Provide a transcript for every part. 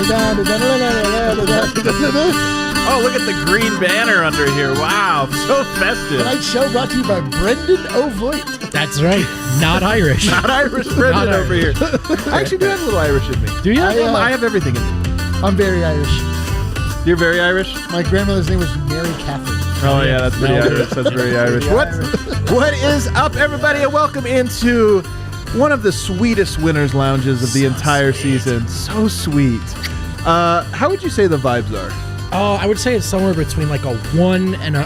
Oh, look at the green banner under here. Wow, so festive. Tonight's show brought to you by Brendan O. Vogt. That's right. Not Irish. Not Irish Brendan over here. I actually do have a little Irish in me. Do you? I have everything in me. I'm very Irish. You're very Irish? My grandmother's name was Mary Catherine. Oh, yeah, that's pretty Irish. That's very Irish. What is up, everybody, and welcome into one of the sweetest winners' lounges of the entire season. So sweet. How would you say the vibes are? Oh, I would say it's somewhere between like a 1 and a...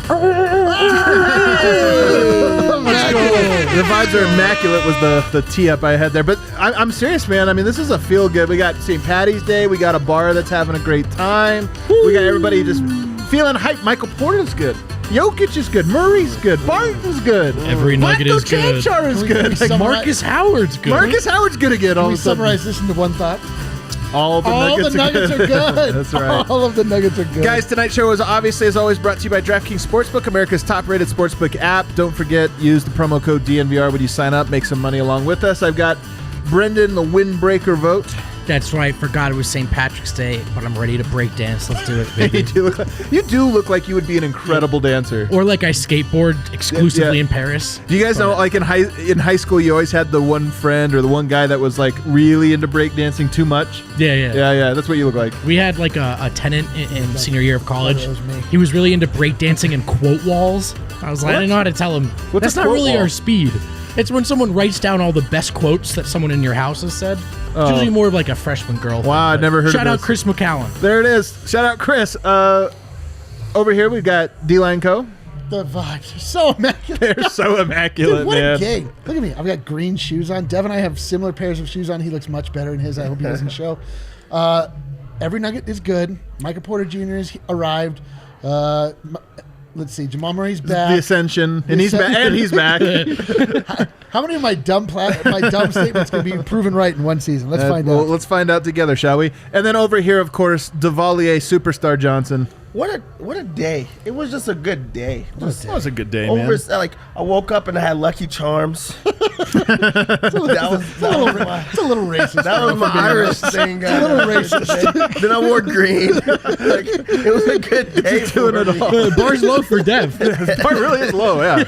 The vibes are immaculate was the tee-up I had there. But I'm serious, man. I mean, this is a feel-good. We got St. Paddy's Day. We got a bar that's having a great time. We got everybody just feeling hype. Michael Porter's good. Jokic is good. Murray's good. Barton's good. Every nugget is good. Chanchar is good. Like Marcus Howard's good. Marcus Howard's good again. Can we summarize this into one thought? All the nuggets are good. That's right. All of the nuggets are good. Guys, tonight's show is obviously, as always, brought to you by DraftKings Sportsbook, America's top-rated sportsbook app. Don't forget, use the promo code DNVR when you sign up. Make some money along with us. I've got Brendan, the windbreaker Vogt. That's right. Forgot it was St. Patrick's Day, but I'm ready to break dance. Let's do it, baby. You do look like you would be an incredible dancer. Or like I skateboard exclusively in Paris. Do you guys know, like in high school, you always had the one friend or the one guy that was like really into breakdancing too much? Yeah. That's what you look like. We had like a tenant in senior year of college. He was really into breakdancing and quote walls. I was like, I didn't know how to tell him. That's not really our speed. It's when someone writes down all the best quotes that someone in your house has said. It's usually more of like a freshman girl. Wow, I've never heard of this. Shout out Chris McCallum. There it is. Shout out Chris. Over here we've got D-Line Co. The vibes are so immaculate. They're so immaculate, Dude, what man. a game. Look at me. I've got green shoes on. Dev and I have similar pairs of shoes on. He looks much better in his. I hope he doesn't show. Every nugget is good. Michael Porter Jr. has arrived. Let's see. Jamal Murray's back. The Ascension. And he's back. And he's back. How many of my dumb statements can be proven right in one season? Let's find out. Let's find out together, shall we? And then over here, of course, Duvalier Superstar Johnson. What a day. It was just a good day. It was a good day, man. Like, I woke up and I had Lucky Charms. It's a little racist. That was my Irish thing. A little racist. Then I wore green. Like, it was a good day. Doing it all. The bar's low for Dev. Bar really is low, yeah.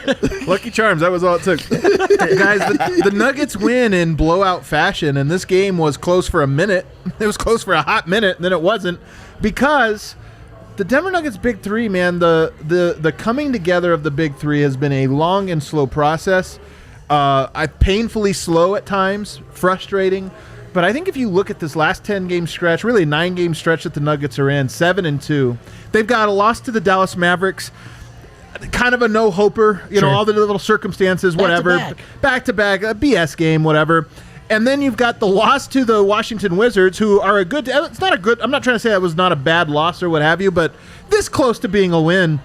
Lucky Charms, that was all it took. Guys, the Nuggets win in blowout fashion, and this game was close for a minute. It was close for a hot minute, and then it wasn't, because the Denver Nuggets Big Three, man, the coming together of the Big Three has been a long and slow process. Painfully slow at times, frustrating. But I think if you look at this last 10-game stretch, really 9-game stretch that the Nuggets are in, 7-2, they've got a loss to the Dallas Mavericks, kind of a no-hoper, you know, all the little circumstances, whatever. Back-to-back, a BS game, whatever. And then you've got the loss to the Washington Wizards, who are a good... It's not a good... I'm not trying to say that was not a bad loss or what have you, but this close to being a win.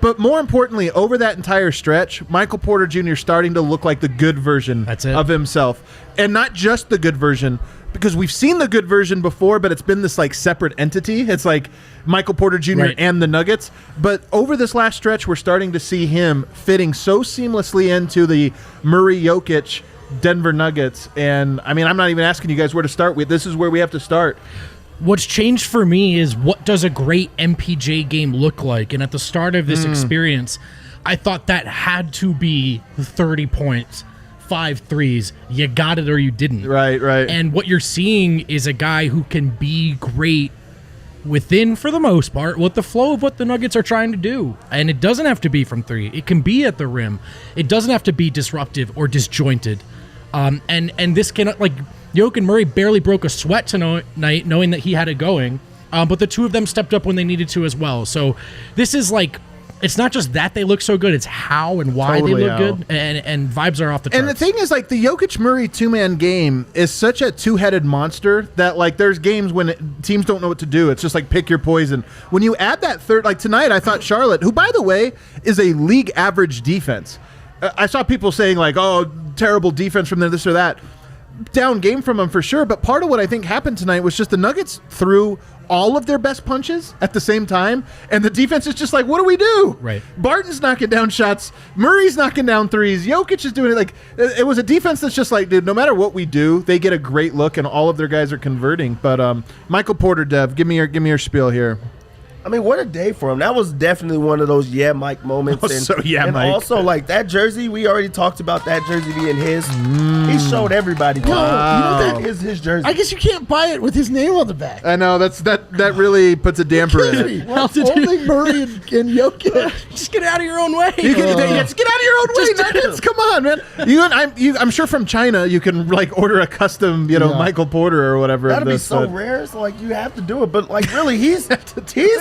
But more importantly, over that entire stretch, Michael Porter Jr. starting to look like the good version of himself. And not just the good version, because we've seen the good version before, but it's been this like separate entity. It's like Michael Porter Jr. and the Nuggets. But over this last stretch, we're starting to see him fitting so seamlessly into the Murray Jokic Denver Nuggets. And I mean, I'm not even asking you guys where to start with. This is where we have to start. What's changed for me is, what does a great MPJ game look like? And at the start of this experience, I thought that had to be 30 points, 5 threes. You got it or you didn't. Right. And what you're seeing is a guy who can be great within, for the most part, what the flow of what the Nuggets are trying to do. And it doesn't have to be from 3. It can be at the rim. It doesn't have to be disruptive or disjointed. And this can, like, Jokic and Murray barely broke a sweat tonight, knowing that he had it going. But the two of them stepped up when they needed to as well. So this is like, it's not just that they look so good, it's how and why they look good. And vibes are off the charts. And the thing is, like, the Jokic-Murray two-man game is such a two-headed monster that, like, there's games when teams don't know what to do. It's just like, pick your poison. When you add that third, like tonight, I thought Charlotte, who, by the way, is a league average defense. I saw people saying, like, oh, terrible defense from this or that. down game from them for sure. But part of what I think happened tonight was just the Nuggets threw all of their best punches at the same time, and the defense is just like, what do we do? Right. Barton's knocking down shots. Murray's knocking down threes. Jokic is doing it. Like, it was a defense that's just like, dude, no matter what we do, they get a great look, and all of their guys are converting. But Michael Porter, Dev, give me your spiel here. I mean, what a day for him. That was definitely one of those Mike moments. Mike. Also, like, that jersey, we already talked about that jersey being his. He showed everybody. That is his jersey. I guess you can't buy it with his name on the back. I know, that really puts a damper in it. Well, only Murray and Jokic. Just get out of your own way. Just get out of your own way, Nuggets. Come on, man. I'm sure from China you can like order a custom, Michael Porter or whatever. That'd be so rare. It's like you have to do it, but like really, he's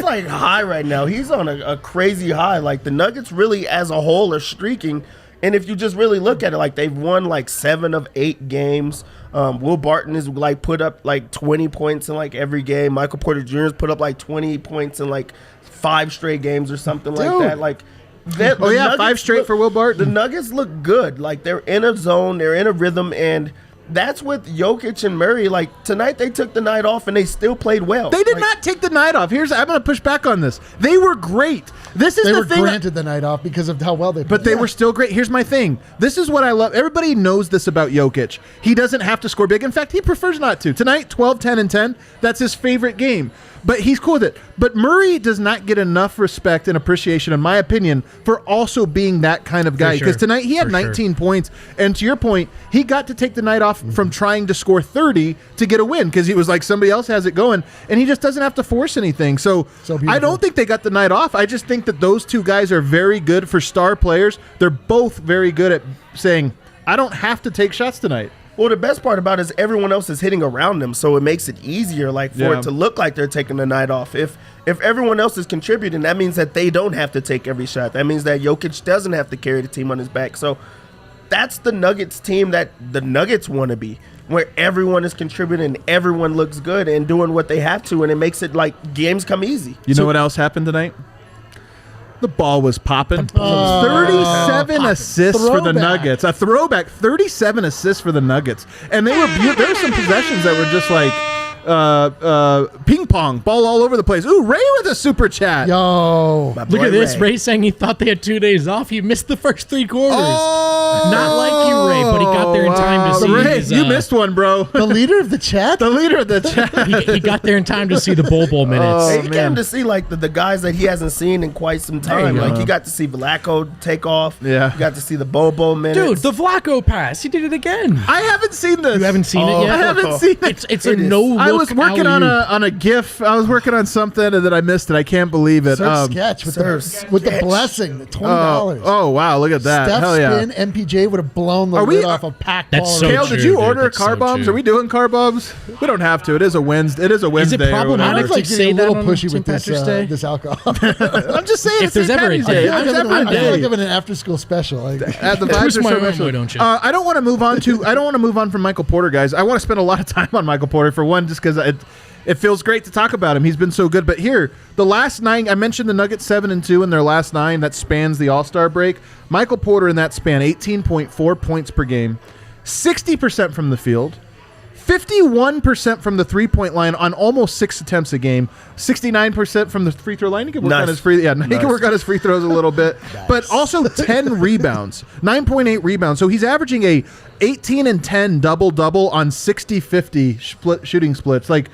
like high right now. He's on a crazy high. Like the Nuggets really as a whole are streaking. And if you just really look at it, like they've won like 7 of 8 games. Will Barton is like put up like 20 points in like every game. Michael Porter Jr. has put up like 20 points in like 5 straight games or something like that. Like Nuggets 5 straight for Will Barton. The Nuggets look good. Like they're in a zone, they're in a rhythm, and that's with Jokic and Murray. Like tonight, they took the night off and they still played well. They did not take the night off. I'm going to push back on this. They were great. They were granted the night off because of how well they played. But they were still great. Here's my thing. This is what I love. Everybody knows this about Jokic. He doesn't have to score big. In fact, he prefers not to. Tonight, 12, 10, and 10. That's his favorite game. But he's cool with it. But Murray does not get enough respect and appreciation, in my opinion, for also being that kind of guy. Because tonight he had 19 points. And to your point, he got to take the night off from trying to score 30 to get a win because he was like, somebody else has it going. And he just doesn't have to force anything. So I don't think they got the night off. I just think that those two guys are very good for star players. They're both very good at saying, I don't have to take shots tonight. Well, the best part about it is everyone else is hitting around them, so it makes it easier, like for it to look like they're taking the night off. If everyone else is contributing, that means that they don't have to take every shot. That means that Jokic doesn't have to carry the team on his back. So that's the Nuggets team that the Nuggets want to be, where everyone is contributing, everyone looks good and doing what they have to, and it makes it like games come easy. You know what else happened tonight? The ball was popping. 37 assists for the Nuggets. A throwback. 37 assists for the Nuggets. And they were there were some possessions that were just like ping pong, ball all over the place. Ooh, Ray with a super chat. Yo, look at this. Ray saying he thought they had 2 days off. He missed the first 3 quarters. Not like you, Ray, but he got there in time to see. Ray, you missed one, bro. The leader of the chat. The leader of the chat. He got there in time to see the Bowl minutes. He came to see like the guys that he hasn't seen in quite some time. Like he got to see Vlaco take off. Yeah, he got to see the Bobo minutes. Dude, the Vlaco pass. He did it again. I haven't seen this. You haven't seen it yet? I haven't seen it. It's a no-look. I was working on a GIF. I was working on something and then I missed it. I can't believe it. Sketch with the blessing, the $20. Oh wow, look at that. Steph Hell yeah. Spin, MPJ would have blown the lid off a packed ball. So Kale, true, did you dude. order That's car bombs? true. Are we doing car bombs? We don't have to. It is a Wednesday. Is it problematic I like to getting say a little that on pushy St. with Patrick's Day? this alcohol. I'm just saying. If there's ever a day, I feel like day. I'm in an after-school special. Like, At the vibes are so special. don't you? I don't want to move on to. I don't want to move on from Michael Porter, guys. I want to spend a lot of time on Michael Porter for one, just because it feels great to talk about him. He's been so good. But here, the last 9, I mentioned the Nuggets 7-2 in their last 9. That spans the All-Star break. Michael Porter in that span, 18.4 points per game, 60% from the field, 51% from the three-point line on almost 6 attempts a game, 69% from the free throw line. He can work on his he can work on his free throws a little bit, but also 10 rebounds, 9.8 rebounds. So he's averaging a 18 and 10 double-double on 60-50 shooting splits. Like,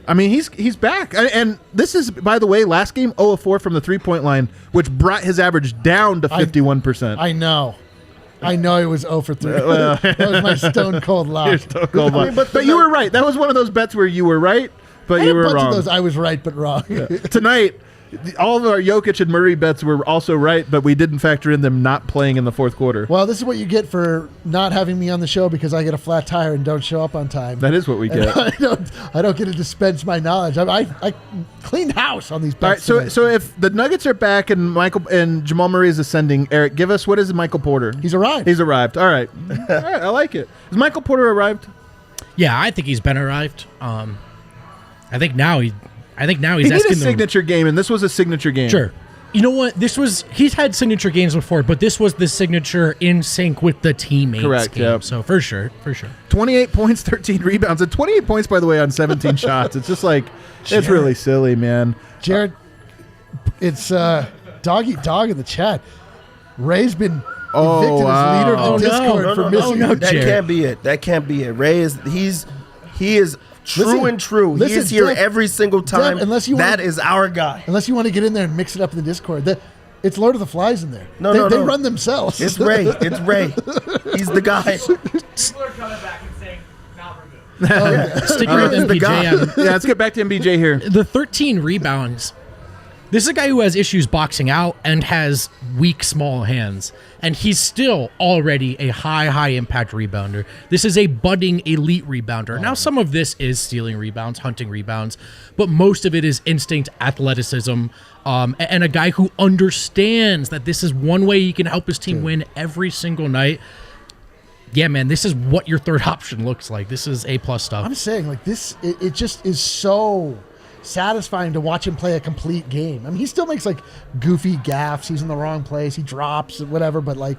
I mean, he's back. And this is, by the way, last game 0 of 4 from the three-point line, which brought his average down to 51%. I know it was 0 for 3. That was my stone cold lock. But you were right. That was one of those bets where you were right, but you were wrong. Of those I was right but wrong. Tonight, all of our Jokic and Murray bets were also right, but we didn't factor in them not playing in the fourth quarter. Well, this is what you get for not having me on the show because I get a flat tire and don't show up on time. That is what we get. I don't get to dispense my knowledge. I clean house on these bets. All right, so if the Nuggets are back and Jamal Murray is ascending, Eric, give us, what is Michael Porter? He's arrived. All right. All right, I like it. Has Michael Porter arrived? Yeah, I think he's been arrived. I think now he's he asking a signature game, and this was a signature game. Sure. You know what? He's had signature games before, but this was the signature in sync with the teammates. Correct, game. yep. So for sure. 28 points, 13 rebounds, and 28 points, by the way, on 17 shots. It's just like, it's really silly, man. Jared, it's dog eat dog in the chat. Ray's been evicted as leader of the Discord for missing out. That can't be it. That can't be it. Ray is he is true and true. He is here every single time. That is our guy. Unless you want to get in there and mix it up in the Discord. It's Lord of the Flies in there. They run themselves. It's Ray. It's Ray. He's the guy. People are coming back and saying, not removed. Sticking with MPJ. Yeah, let's get back to MPJ here. The 13 rebounds. This is a guy who has issues boxing out and has weak, small hands. And he's still already a high impact rebounder. This is a budding elite rebounder. Now, some of this is stealing rebounds, hunting rebounds, but most of it is instinct, athleticism, and a guy who understands that this is one way he can help his team win every single night. Yeah, man, this is what your third option looks like. This is A+ stuff. I'm saying, like, this, it just is so satisfying to watch him play a complete game. I mean, he still makes like goofy gaffes. He's in the wrong place. He drops, whatever. But like,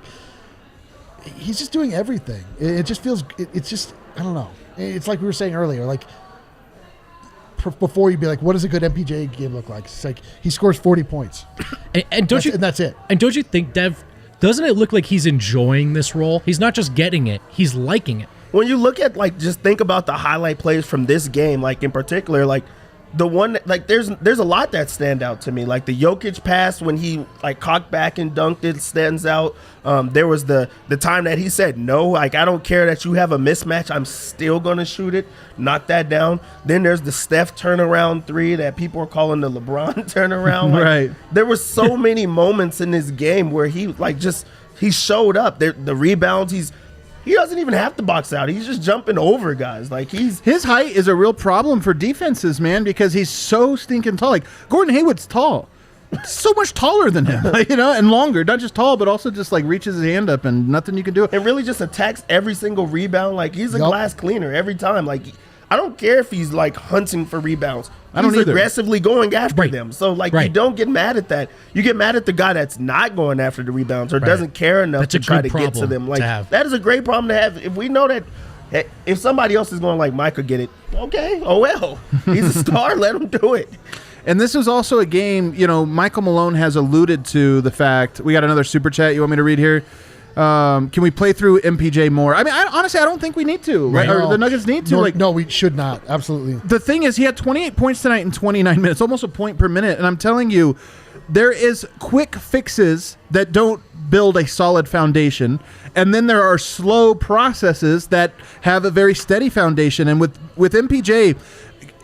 he's just doing everything. It just feels. It's just. I don't know. It's like we were saying earlier. Like before, you'd be like, "What does a good MPJ game look like?" It's like he scores 40 points, and that's it. And don't you think, Dev? Doesn't it look like he's enjoying this role? He's not just getting it; he's liking it. When you look at like, just think about the highlight plays from this game, like in particular, like. The one, like, there's a lot that stand out to me. Like the Jokic pass when he like cocked back and dunked it stands out. There was the time that he said, no, like, I don't care that you have a mismatch. I'm still going to shoot it. Knock that down. Then there's the Steph turnaround three that people are calling the LeBron turnaround. Like, right. There were so many moments in this game where he like he showed up. The rebounds, he doesn't even have to box out. He's just jumping over guys. Like his height is a real problem for defenses, man, because he's so stinking tall. Like Gordon Hayward's tall, so much taller than him, like, and longer. Not just tall, but also just like reaches his hand up and nothing you can do. It really just attacks every single rebound. Like he's a glass cleaner every time. Like I don't care if he's like hunting for rebounds. He's aggressively going after them. So like you don't get mad at that. You get mad at the guy that's not going after the rebounds or doesn't care enough to try to get to them. Like that is a great problem to have. If we know that if somebody else is going like Mike could get it, okay. Oh well. He's a star, let him do it. And this was also a game, Michael Malone has alluded to the fact. We got another super chat you want me to read here? Can we play through MPJ more? I mean, honestly, I don't think we need to. Right? Or the Nuggets need to. No, we should not. Absolutely. The thing is, he had 28 points tonight in 29 minutes, almost a point per minute. And I'm telling you, there is quick fixes that don't build a solid foundation. And then there are slow processes that have a very steady foundation. And with MPJ,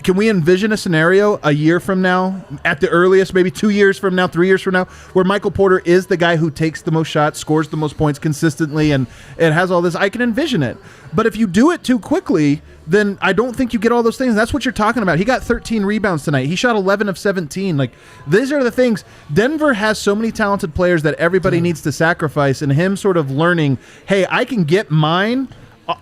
can we envision a scenario a year from now, at the earliest, maybe 2 years from now, 3 years from now, where Michael Porter is the guy who takes the most shots, scores the most points consistently, and it has all this? I can envision it. But if you do it too quickly, then I don't think you get all those things. That's what you're talking about. He got 13 rebounds tonight. He shot 11 of 17. Like, these are the things. Denver has so many talented players that everybody needs to sacrifice, and him sort of learning, hey, I can get mine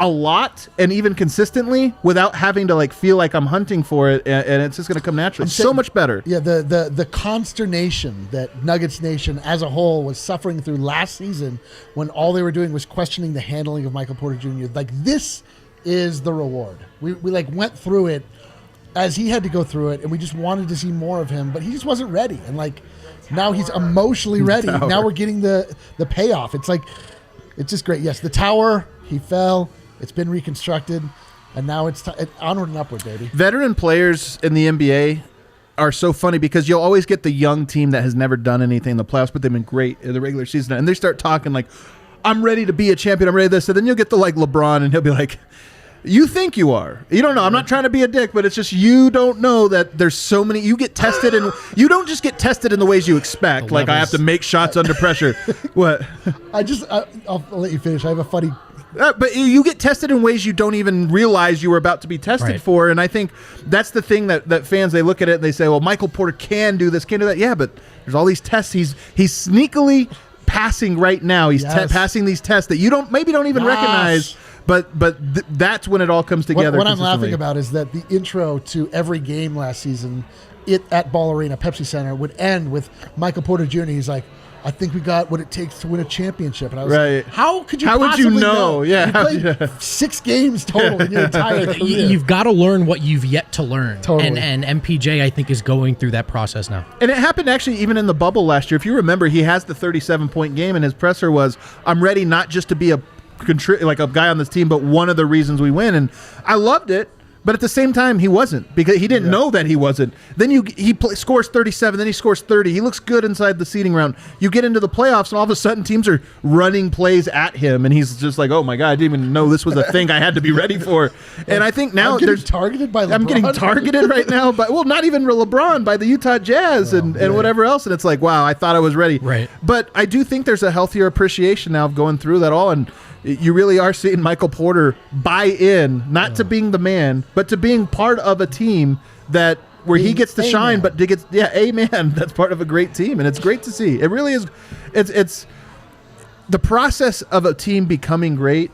a lot and even consistently without having to like feel like I'm hunting for it, and it's just going to come naturally. So much better. Yeah, the consternation that Nuggets Nation as a whole was suffering through last season when all they were doing was questioning the handling of Michael Porter Jr. Like, this is the reward. We like went through it as he had to go through it, and we just wanted to see more of him, but he just wasn't ready. And like now he's emotionally ready. Now we're getting the payoff. It's like, it's just great. Yes, the tower, he fell. It's been reconstructed, and now it's onward and upward, baby. Veteran players in the NBA are so funny because you'll always get the young team that has never done anything in the playoffs, but they've been great in the regular season, and they start talking like, I'm ready to be a champion, I'm ready to this. So then you'll get the like LeBron, and he'll be like, you think you are. You don't know. I'm not trying to be a dick, but it's just you don't know that there's so many. You get tested, and you don't just get tested in the ways you expect. Like, I have to make shots under pressure. What? I'll let you finish. I have a funny... but you get tested in ways you don't even realize you were about to be tested for, and I think that's the thing that fans, they look at it and they say, well, Michael Porter can do this, can do that. Yeah, but there's all these tests. He's sneakily passing right now. He's passing these tests that you don't even recognize, but that's when it all comes together. What I'm laughing about is that the intro to every game last season at Ball Arena, Pepsi Center, would end with Michael Porter Jr. He's like, I think we got what it takes to win a championship. And I was like, how could you possibly know? Yeah. You played 6 games total in your entire career. You've got to learn what you've yet to learn. Totally. And MPJ, I think, is going through that process now. And it happened actually even in the bubble last year. If you remember, he has the 37-point game, and his presser was, I'm ready not just to be a guy on this team, but one of the reasons we win. And I loved it. But at the same time, he wasn't, because he didn't know that he wasn't. Then scores 37, then he scores 30. He looks good inside the seeding round. You get into the playoffs, and all of a sudden teams are running plays at him, and he's just like, oh my God, I didn't even know this was a thing I had to be ready for. And I think now I'm getting targeted by LeBron. I'm getting targeted right now by, well, not even LeBron, by the Utah Jazz and whatever else. And it's like, wow, I thought I was ready. Right. But I do think there's a healthier appreciation now of going through that all, and you really are seeing Michael Porter buy in, not to being the man, but to being part of a team where he gets to shine, but amen. That's part of a great team, and it's great to see. It really is. It's the process of a team becoming great.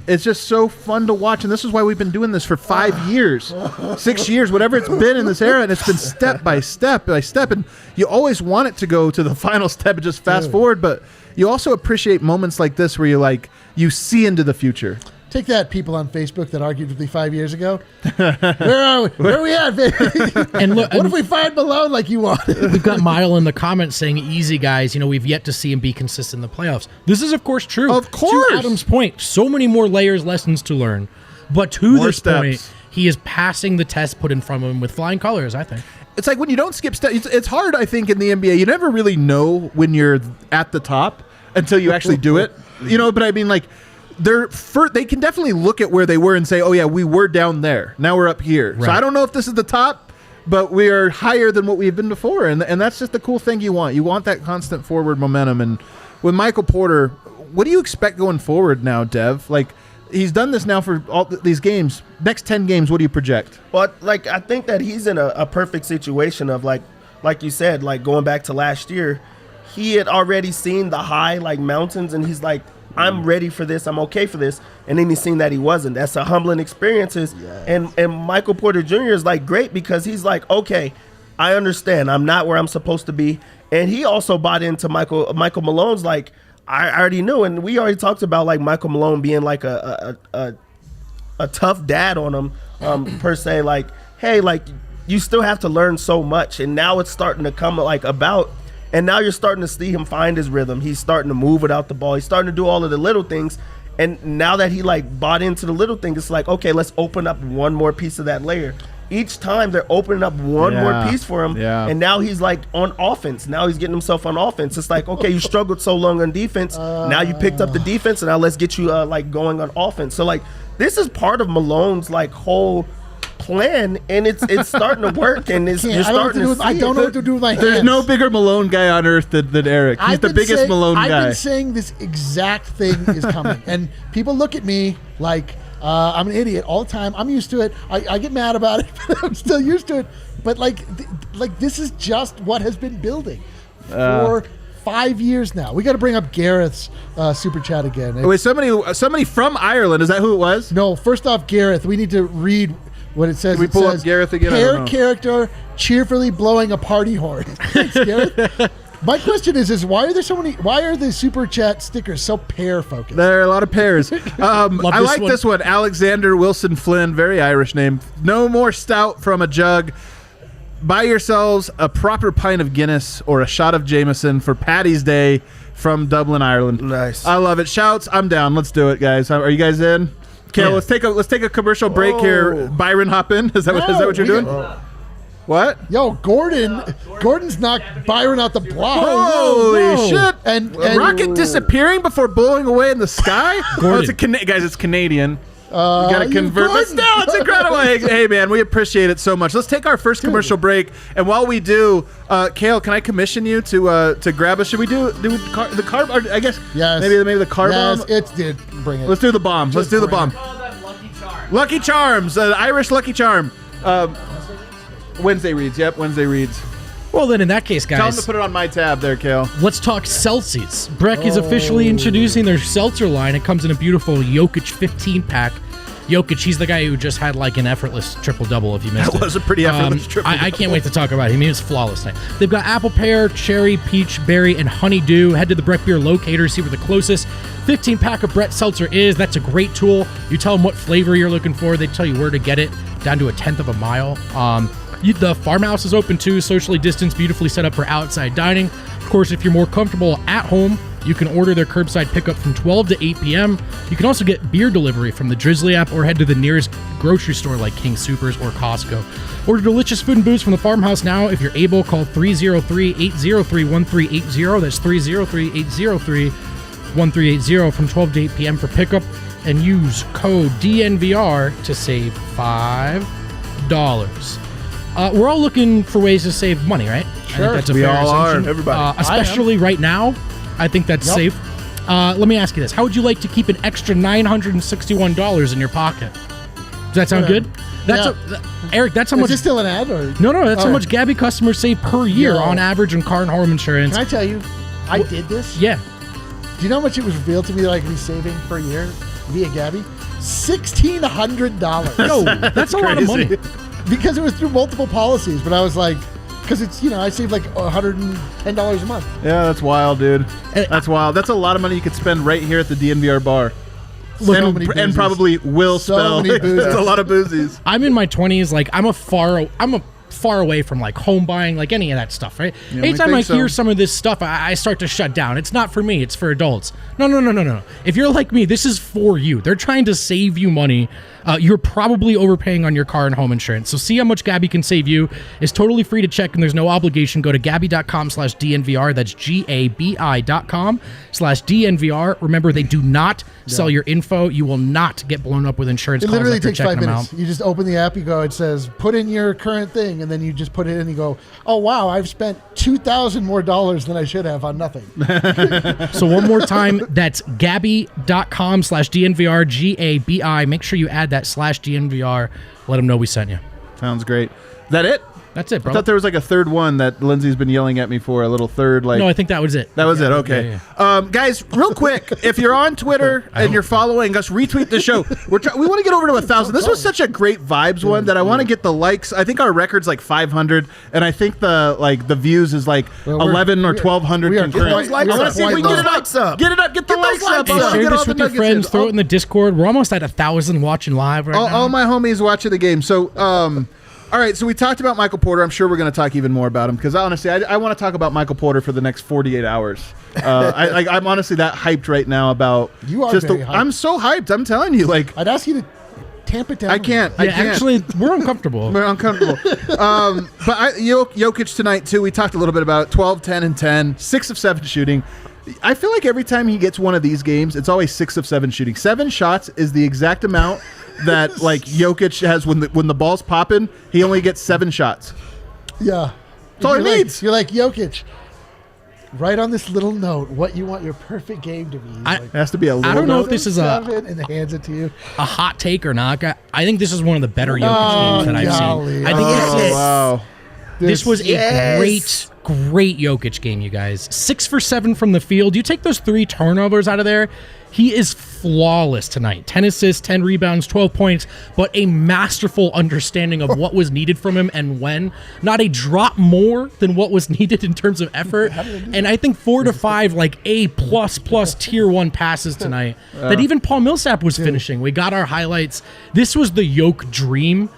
It's just so fun to watch, and this is why we've been doing this for 5 years, 6 years, whatever it's been in this era, and it's been step by step by step, and you always want it to go to the final step and just fast forward, but you also appreciate moments like this where you see into the future. Take that, people on Facebook that argued with me 5 years ago. Where are we? Where are we at, baby? And look, what if we find Malone like you wanted? We've got Mile in the comments saying, easy, guys. We've yet to see him be consistent in the playoffs. This is, of course, true. Of course. To Adam's point, so many more lessons to learn. But to More this steps. point, he is passing the test put in front of him with flying colors, I think. It's like when you don't skip steps. It's hard, I think, in the NBA. You never really know when you're at the top until you actually do it. But I mean, they can definitely look at where they were and say, oh yeah, we were down there, now we're up here. Right. So I don't know if this is the top, but we are higher than what we've been before, and that's just the cool thing you want that constant forward momentum. And with Michael Porter, what do you expect going forward now, Dev? He's done this now for all these games. Next 10 games, what do you project? Well, I think that he's in a perfect situation of like you said, going back to last year, he had already seen the high mountains, and he's like, I'm ready for this. I'm okay for this. And then he's seen that he wasn't. That's a humbling experiences. Yes. And Michael Porter Jr. is great, because he's like, okay, I understand. I'm not where I'm supposed to be. And he also bought into Michael Malone's I already knew. And we already talked about Michael Malone being a tough dad on him, per se. Hey, you still have to learn so much. And now it's starting to come about. And now you're starting to see him find his rhythm. He's starting to move without the ball. He's starting to do all of the little things. And now that he bought into the little thing, it's okay, let's open up one more piece of that layer. Each time they're opening up one more piece for him. Yeah. And now he's on offense. Now he's getting himself on offense. It's okay, you struggled so long on defense. Now you picked up the defense, and now let's get you going on offense. So this is part of Malone's whole plan, and it's starting to work, and you're starting to see I don't know what to do with my hands. There's no bigger Malone guy on earth than Eric. He's the biggest Malone guy. I've been saying this exact thing is coming, and people look at me I'm an idiot all the time. I'm used to it. I get mad about it, but I'm still used to it. But this is just what has been building for 5 years now. We got to bring up Gareth's super chat again. Wait, somebody from Ireland. Is that who it was? No, first off, Gareth, we need to read what it says. Can we pull up Gareth again? Hair character cheerfully blowing a party horn. Thanks, Gareth. My question is why are there so many? Why are the super chat stickers so pair focused? There are a lot of pairs. I like this one. Alexander Wilson Flynn, very Irish name. No more stout from a jug. Buy yourselves a proper pint of Guinness or a shot of Jameson for Paddy's Day from Dublin, Ireland. Nice. I love it. Shouts. I'm down. Let's do it, guys. Are you guys in? Okay, yeah. Let's take a commercial break here. Byron, hop in. Is that what you're doing? What? Yo, Gordon's knocked Byron out the block. Holy shit! And rocket disappearing before blowing away in the sky. It's guys, it's Canadian. You gotta convert. But still, it's incredible. Hey, man, we appreciate it so much. Let's take our first commercial break, and while we do, Kale, can I commission you to grab us? Should we do the car? Or I guess yes. Maybe the car bomb. Yes, bring it. Let's do the bomb. Let's do the bomb. Lucky Charms, Irish Lucky Charm. Wednesday reads. Yep, Wednesday reads. Well, then in that case, guys. Tell them to put it on my tab there, Kale. Let's talk Celsius. Breck is officially introducing their seltzer line. It comes in a beautiful Jokic 15-pack. Jokic, he's the guy who just had like an effortless triple-double if you missed it. That was a pretty effortless triple-double. I can't wait to talk about him. He was flawless tonight. They've got apple pear, cherry, peach, berry, and honeydew. Head to the Breck Beer locator, see where the closest 15-pack of Brett Seltzer is. That's a great tool. You tell them what flavor you're looking for. They tell you where to get it, down to a 1/10 of a mile. The farmhouse is open too, socially distanced, beautifully set up for outside dining. Of course, if you're more comfortable at home, you can order their curbside pickup from 12 to 8 p.m. You can also get beer delivery from the Drizzly app or head to the nearest grocery store like King Soopers or Costco. Order delicious food and booze from the farmhouse now. If you're able, call 303-803-1380. That's 303-803-1380 from 12 to 8 p.m. for pickup, and use code DNVR to save $5. We're all looking for ways to save money, right? Sure. That's a We fair all are, assumption. everybody. Especially right now. I think that's safe. Let me ask you this. How would you like to keep an extra $961 in your pocket? Does that sound good? Eric, that's how Is much... this still an ad? Or? No, that's how All much Gabby customers save per year Yo. on average in car and home insurance. Can I tell you, I did this. Yeah. Do you know how much it was revealed to me that I could be saving per year via Gabby? $1,600. No, that's a lot of money. Because it was through multiple policies, but I was like, because it's, I saved like $110 a month. Yeah, that's wild, dude. That's wild. That's a lot of money you could spend right here at the DNVR bar. So many And boozies. probably will So spell. many boozies. It's a lot of boozies. I'm in my 20s. Like, I'm a far away from like home buying, like any of that stuff, right? we Anytime I think so. hear some of this stuff, I start to shut down. It's not for me. It's for adults. No. If you're like me, this is for you. They're trying to save you money. You're probably overpaying on your car and home insurance. So see how much Gabby can save you. It's totally free to check, and there's no obligation. Go to Gabby.com/DNVR. That's GABI.com/DNVR. Remember, they do not sell your info. You will not get blown up with insurance It calls literally after takes 5 checking them minutes. out. You just open the app, you go, it says, put in your current thing, and then you just put it in and you go, oh, wow, I've spent $2,000 more than I should have on nothing. So one more time, that's Gabby.com/DNVR, GABI. Make sure you add that /DNVR. Let them know we sent you. Sounds great. Is that it? That's it, I bro. thought there was like a third one that Lindsay's been yelling at me for, a little third, like... No, I think that was it. That was it. Okay, guys, real quick, if you're on Twitter and you're following us, retweet the show. We want to get over to 1,000. This was such a great vibes one that I want to get the likes. I think our record's like 500, and I think the views is like 11 or 1,200 we are concurrent. Those likes I want up. to see if we Get can those likes up. Get it up. Get the likes up. Hey, I wanna share get all this the with your nuggets friends. in. Throw it in the Discord. We're almost at 1,000 watching live right now. All my homies watching the game. So, all right, so we talked about Michael Porter. I'm sure we're going to talk even more about him because honestly, I want to talk about Michael Porter for the next 48 hours. I'm honestly that hyped right now about. You are just very hyped. I'm so hyped. I'm telling you, like I'd ask you to tamp it down. I can't. Yeah, actually, we're uncomfortable. We're uncomfortable. But Jokic tonight too. We talked a little bit about it. 12, 10, and 10. 6 of 7 shooting. I feel like every time he gets one of these games, it's always 6 of 7 shooting. 7 shots is the exact amount that like Jokic has when the ball's popping. He only gets 7 shots. Yeah. That's all he You're like- needs. You're like, Jokic, write on this little note what you want your perfect game to be. He's I- It has to be a little. I don't know note. if this is seven, and hands it to you. a hot take or not. I think this is one of the better Jokic Oh, games that I've golly. seen. I think Oh, wow. this was Yes. a great Jokic game, you guys. 6 for 7 from the field. You take those 3 turnovers out of there, he is flawless tonight. 10 assists, 10 rebounds, 12 points, but a masterful understanding of what was needed from him and when. Not a drop more than what was needed in terms of effort. And I think 4 to 5 like A++ tier 1 passes tonight that even Paul Millsap was finishing. We got our highlights. This was the Jokic dream.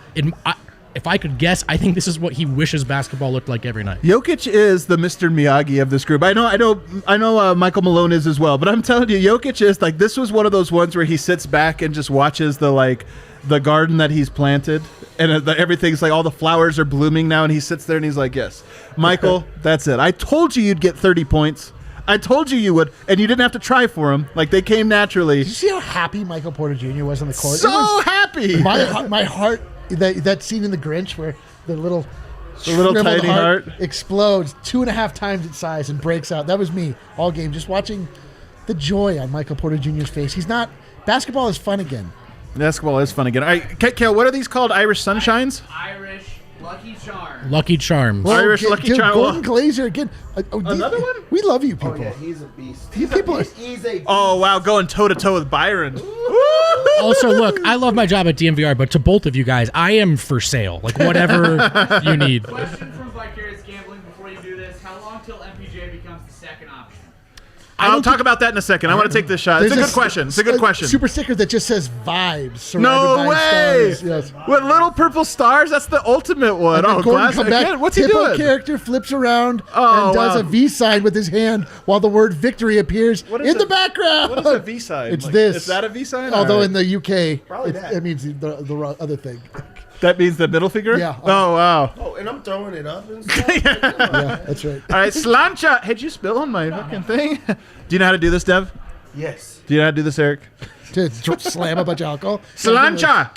If I could guess, I think this is what he wishes basketball looked like every night. Jokic is the Mr. Miyagi of this group. I know. Michael Malone is as well. But I'm telling you, Jokic is like this was one of those ones where he sits back and just watches the garden that he's planted, and everything's like all the flowers are blooming now, and he sits there and he's like, "Yes, Michael, that's it. I told you you'd get 30 points. I told you would, and you didn't have to try for them. Like they came naturally." Did you see how happy Michael Porter Jr. was on the court? So happy. My heart. That scene in The Grinch where the little shriveled tiny heart explodes 2.5 times its size and breaks out. That was me all game, just watching the joy on Michael Porter Jr.'s face. Basketball is fun again. Basketball is fun again. All right, Kale, what are these called? Irish Sunshines? Irish Lucky Charm. Lucky Charms. Irish Lucky Charm. Golden Glazer again. Another one? We love you people. Oh, yeah, he's a beast. He's a- He's a Oh wow, going toe to toe with Byron. Also, look, I love my job at DNVR, but to both of you guys, I am for sale. Like, whatever you need. Question from Vicarious Gambling before you do this. How long till MPJ becomes the second option? I'll talk about that in a second. I want to take this shot. It's a good question. It's a good question. Super sticker that just says vibes. surrounded No by way! stars. Yes. With little purple stars? That's the ultimate one. And then Oh, Gordon classic. come back, Again, what's he Hippo doing? character flips around Oh, and does wow. a V sign with his hand while the word victory appears in the background. What is a V sign? It's this. Is that a V sign? Although All right. in the UK, Probably that. it means the other thing. That means the middle finger? Yeah. Oh, wow. Oh, and I'm throwing it up and stuff. Yeah, that's right. All right, slancha. Hey, did you spill on my fucking thing? Do you know how to do this, Dev? Yes. Do you know how to do this, Eric? To slam a bunch of alcohol. Slancha.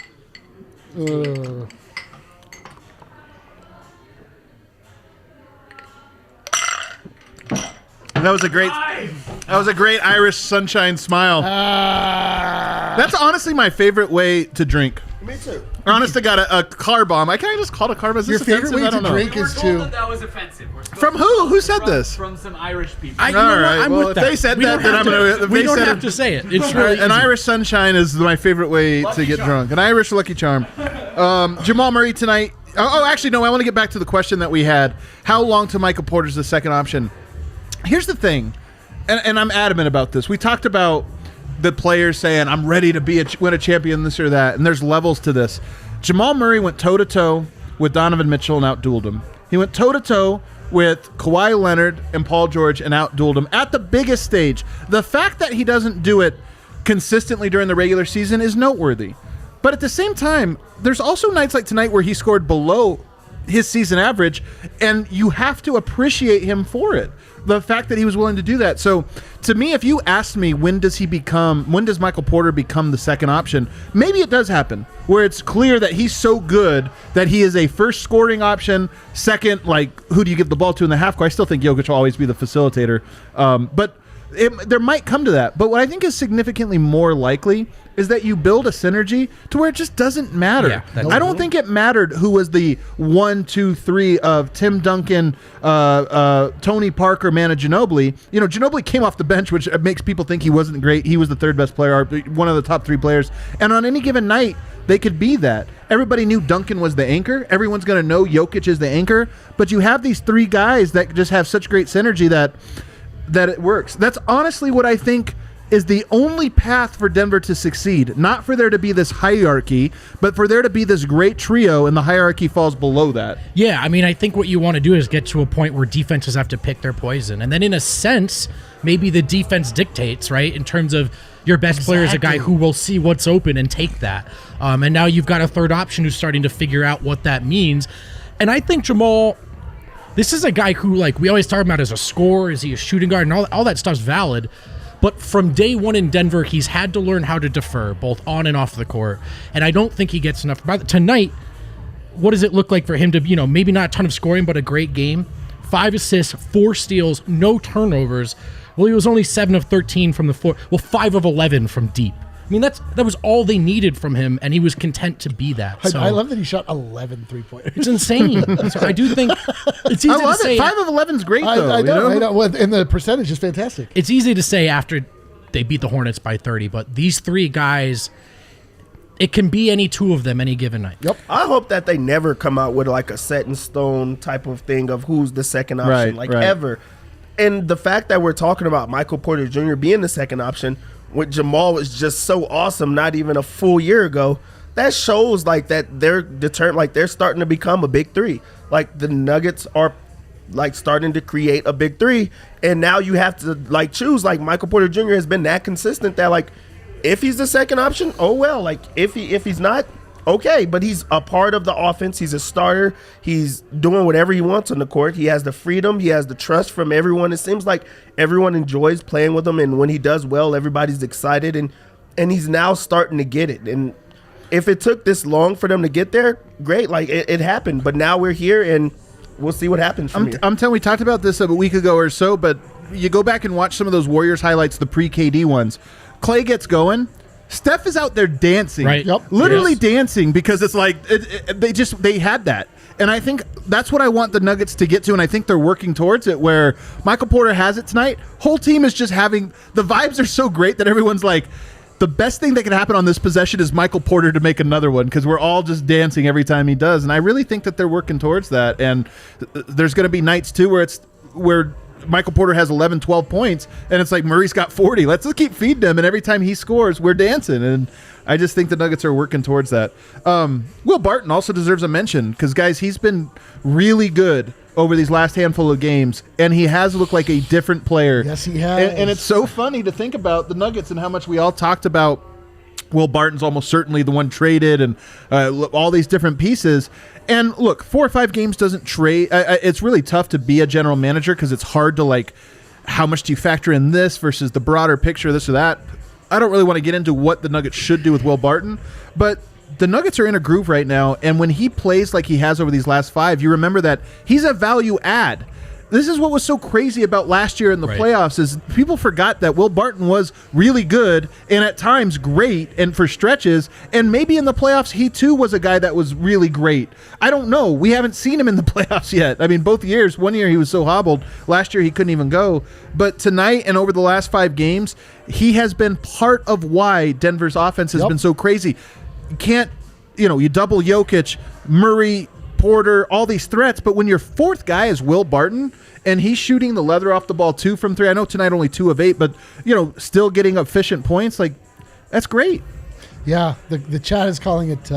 That was a great Irish sunshine smile. That's honestly my favorite way to drink. Me too. Honest to God, a car bomb. I can't just call it a car bomb. Is Your this favorite offensive? way I to don't know. drink We were is told to. that that was offensive. We're supposed From to- who? Who said this? From some Irish people. You know what? right, I'm well, with if that. they said We that, don't then have I'm to- gonna- if We they don't said have it- to say it. It's really An easy. Irish sunshine is my favorite way Lucky to get charm. drunk. An Irish lucky charm. Jamal Murray tonight. Oh, actually, no. I want to get back to the question that we had. How long to Michael Porter's the second option? Here's the thing, and I'm adamant about this. We talked about the players saying, I'm ready to win a champion, this or that, and there's levels to this. Jamal Murray went toe-to-toe with Donovan Mitchell and outdueled him. He went toe-to-toe with Kawhi Leonard and Paul George and outdueled him at the biggest stage. The fact that he doesn't do it consistently during the regular season is noteworthy. But at the same time, there's also nights like tonight where he scored below his season average, and you have to appreciate him for it. The fact that he was willing to do that. So, to me, if you asked me when does Michael Porter become the second option, maybe it does happen, where it's clear that he's so good that he is a first scoring option, second, like, who do you give the ball to in the half court? I still think Jokic will always be the facilitator. But there might come to that. But what I think is significantly more likely is that you build a synergy to where it just doesn't matter. Yeah, I don't think it mattered who was the 1, 2, 3 of Tim Duncan, Tony Parker, Manu Ginobili. You know, Ginobili came off the bench, which makes people think he wasn't great. He was the third best player, one of the top 3 players. And on any given night, they could be that. Everybody knew Duncan was the anchor. Everyone's going to know Jokic is the anchor. But you have these 3 guys that just have such great synergy that it works. That's honestly what I think is the only path for Denver to succeed. Not for there to be this hierarchy, but for there to be this great trio and the hierarchy falls below that. Yeah, I mean, I think what you want to do is get to a point where defenses have to pick their poison. And then in a sense, maybe the defense dictates, right? In terms of your best player is a guy who will see what's open and take that. And now you've got a third option who's starting to figure out what that means. And I think Jamal, this is a guy who, like, we always talk about as a scorer, is he a shooting guard, and all that stuff's valid. But from day one in Denver, he's had to learn how to defer, both on and off the court. And I don't think he gets enough. Tonight, what does it look like for him to, maybe not a ton of scoring, but a great game? 5 assists, 4 steals, no turnovers. Well, he was only 7 of 13 from the floor. Well, 5 of 11 from deep. I mean, that was all they needed from him, and he was content to be that. So I love that he shot 11 3-pointers. it's insane. So I do think it's easy I love to say. it. 5 of 11 is great, though. I know. Well, and the percentage is fantastic. It's easy to say after they beat the Hornets by 30, but these 3 guys, it can be any 2 of them any given night. Yep. I hope that they never come out with like a set in stone type of thing of who's the second option, Right. ever. And the fact that we're talking about Michael Porter Jr. being the second option, with Jamal was just so awesome not even a full year ago, that shows like that they're determined, like they're starting to become a big 3. Like the Nuggets are like starting to create a big 3, and now you have to like choose. Like Michael Porter Jr. has been that consistent that like if he's the second option, oh well. Like if he's not, okay, but he's a part of the offense. He's a starter. He's doing whatever he wants on the court. He has the freedom. He has the trust from everyone. It seems like everyone enjoys playing with him, and when he does well, everybody's excited, and he's now starting to get it. And if it took this long for them to get there, great. Like it happened, but now we're here, and we'll see what happens from here. I'm telling. We talked about this a week ago or so, but you go back and watch some of those Warriors highlights, the pre-KD ones. Clay gets going. Steph is out there dancing, Right. Yep. Literally Yes. dancing, because it's like they had that, and I think that's what I want the Nuggets to get to, and I think they're working towards it. Where Michael Porter has it tonight, whole team is just having the vibes are so great that everyone's like, the best thing that can happen on this possession is Michael Porter to make another one, because we're all just dancing every time he does. And I really think that they're working towards that. And there's going to be nights, too, where Michael Porter has 11, 12 points, and it's like Murray's got 40. Let's just keep feeding him, and every time he scores, we're dancing. And I just think the Nuggets are working towards that. Will Barton also deserves a mention because, guys, he's been really good over these last handful of games, and he has looked like a different player. Yes, he has. And it's so funny to think about the Nuggets and how much we all talked about Will Barton's almost certainly the one traded and all these different pieces. And look, 4 or 5 games doesn't trade. It's really tough to be a general manager because it's hard to, like, how much do you factor in this versus the broader picture, this or that. I don't really want to get into what the Nuggets should do with Will Barton, but the Nuggets are in a groove right now, and when he plays like he has over these last 5, you remember that he's a value add. This is what was so crazy about last year in the playoffs is people forgot that Will Barton was really good and at times great and for stretches, and maybe in the playoffs he too was a guy that was really great. I don't know. We haven't seen him in the playoffs yet. I mean, both years. One year he was so hobbled. Last year he couldn't even go. But tonight and over the last 5 games, he has been part of why Denver's offense has been so crazy. You double Jokic, Murray, Porter, all these threats, but when your 4th guy is Will Barton and he's shooting the leather off the ball 2 from 3, I know tonight only 2 of 8, but still getting efficient points, like that's great. Yeah, the chat is calling it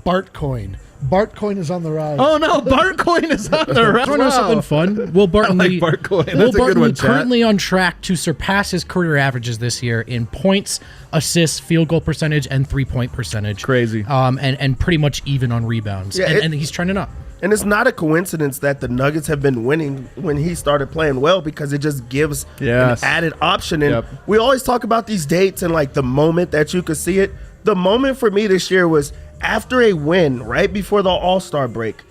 Bartcoin. Bartcoin is on the rise. Oh no, Bartcoin is on the rise. Want to know something fun? Will Barton, Bartcoin. That's Will a good Barton one, Chat. currently on track to surpass his career averages this year in points, assists, field goal percentage, and 3-point percentage. Crazy. And pretty much even on rebounds. Yeah, and he's trending up. And it's not a coincidence that the Nuggets have been winning when he started playing well, because it just gives an added option. And we always talk about these dates and like the moment that you could see it. The moment for me this year was after a win, right before the All-Star break.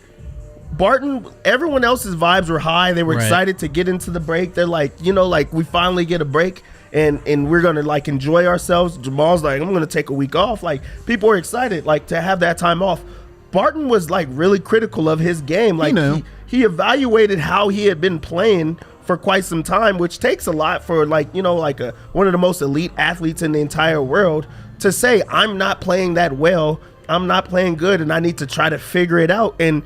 Barton, everyone else's vibes were high. They were excited to get into the break. They're like, we finally get a break and we're going to like enjoy ourselves. Jamal's like, I'm going to take a week off. Like, people were excited like to have that time off. Barton was like really critical of his game. Like he evaluated how he had been playing for quite some time, which takes a lot for like one of the most elite athletes in the entire world to say, I'm not playing that well. I'm not playing good, and I need to try to figure it out. And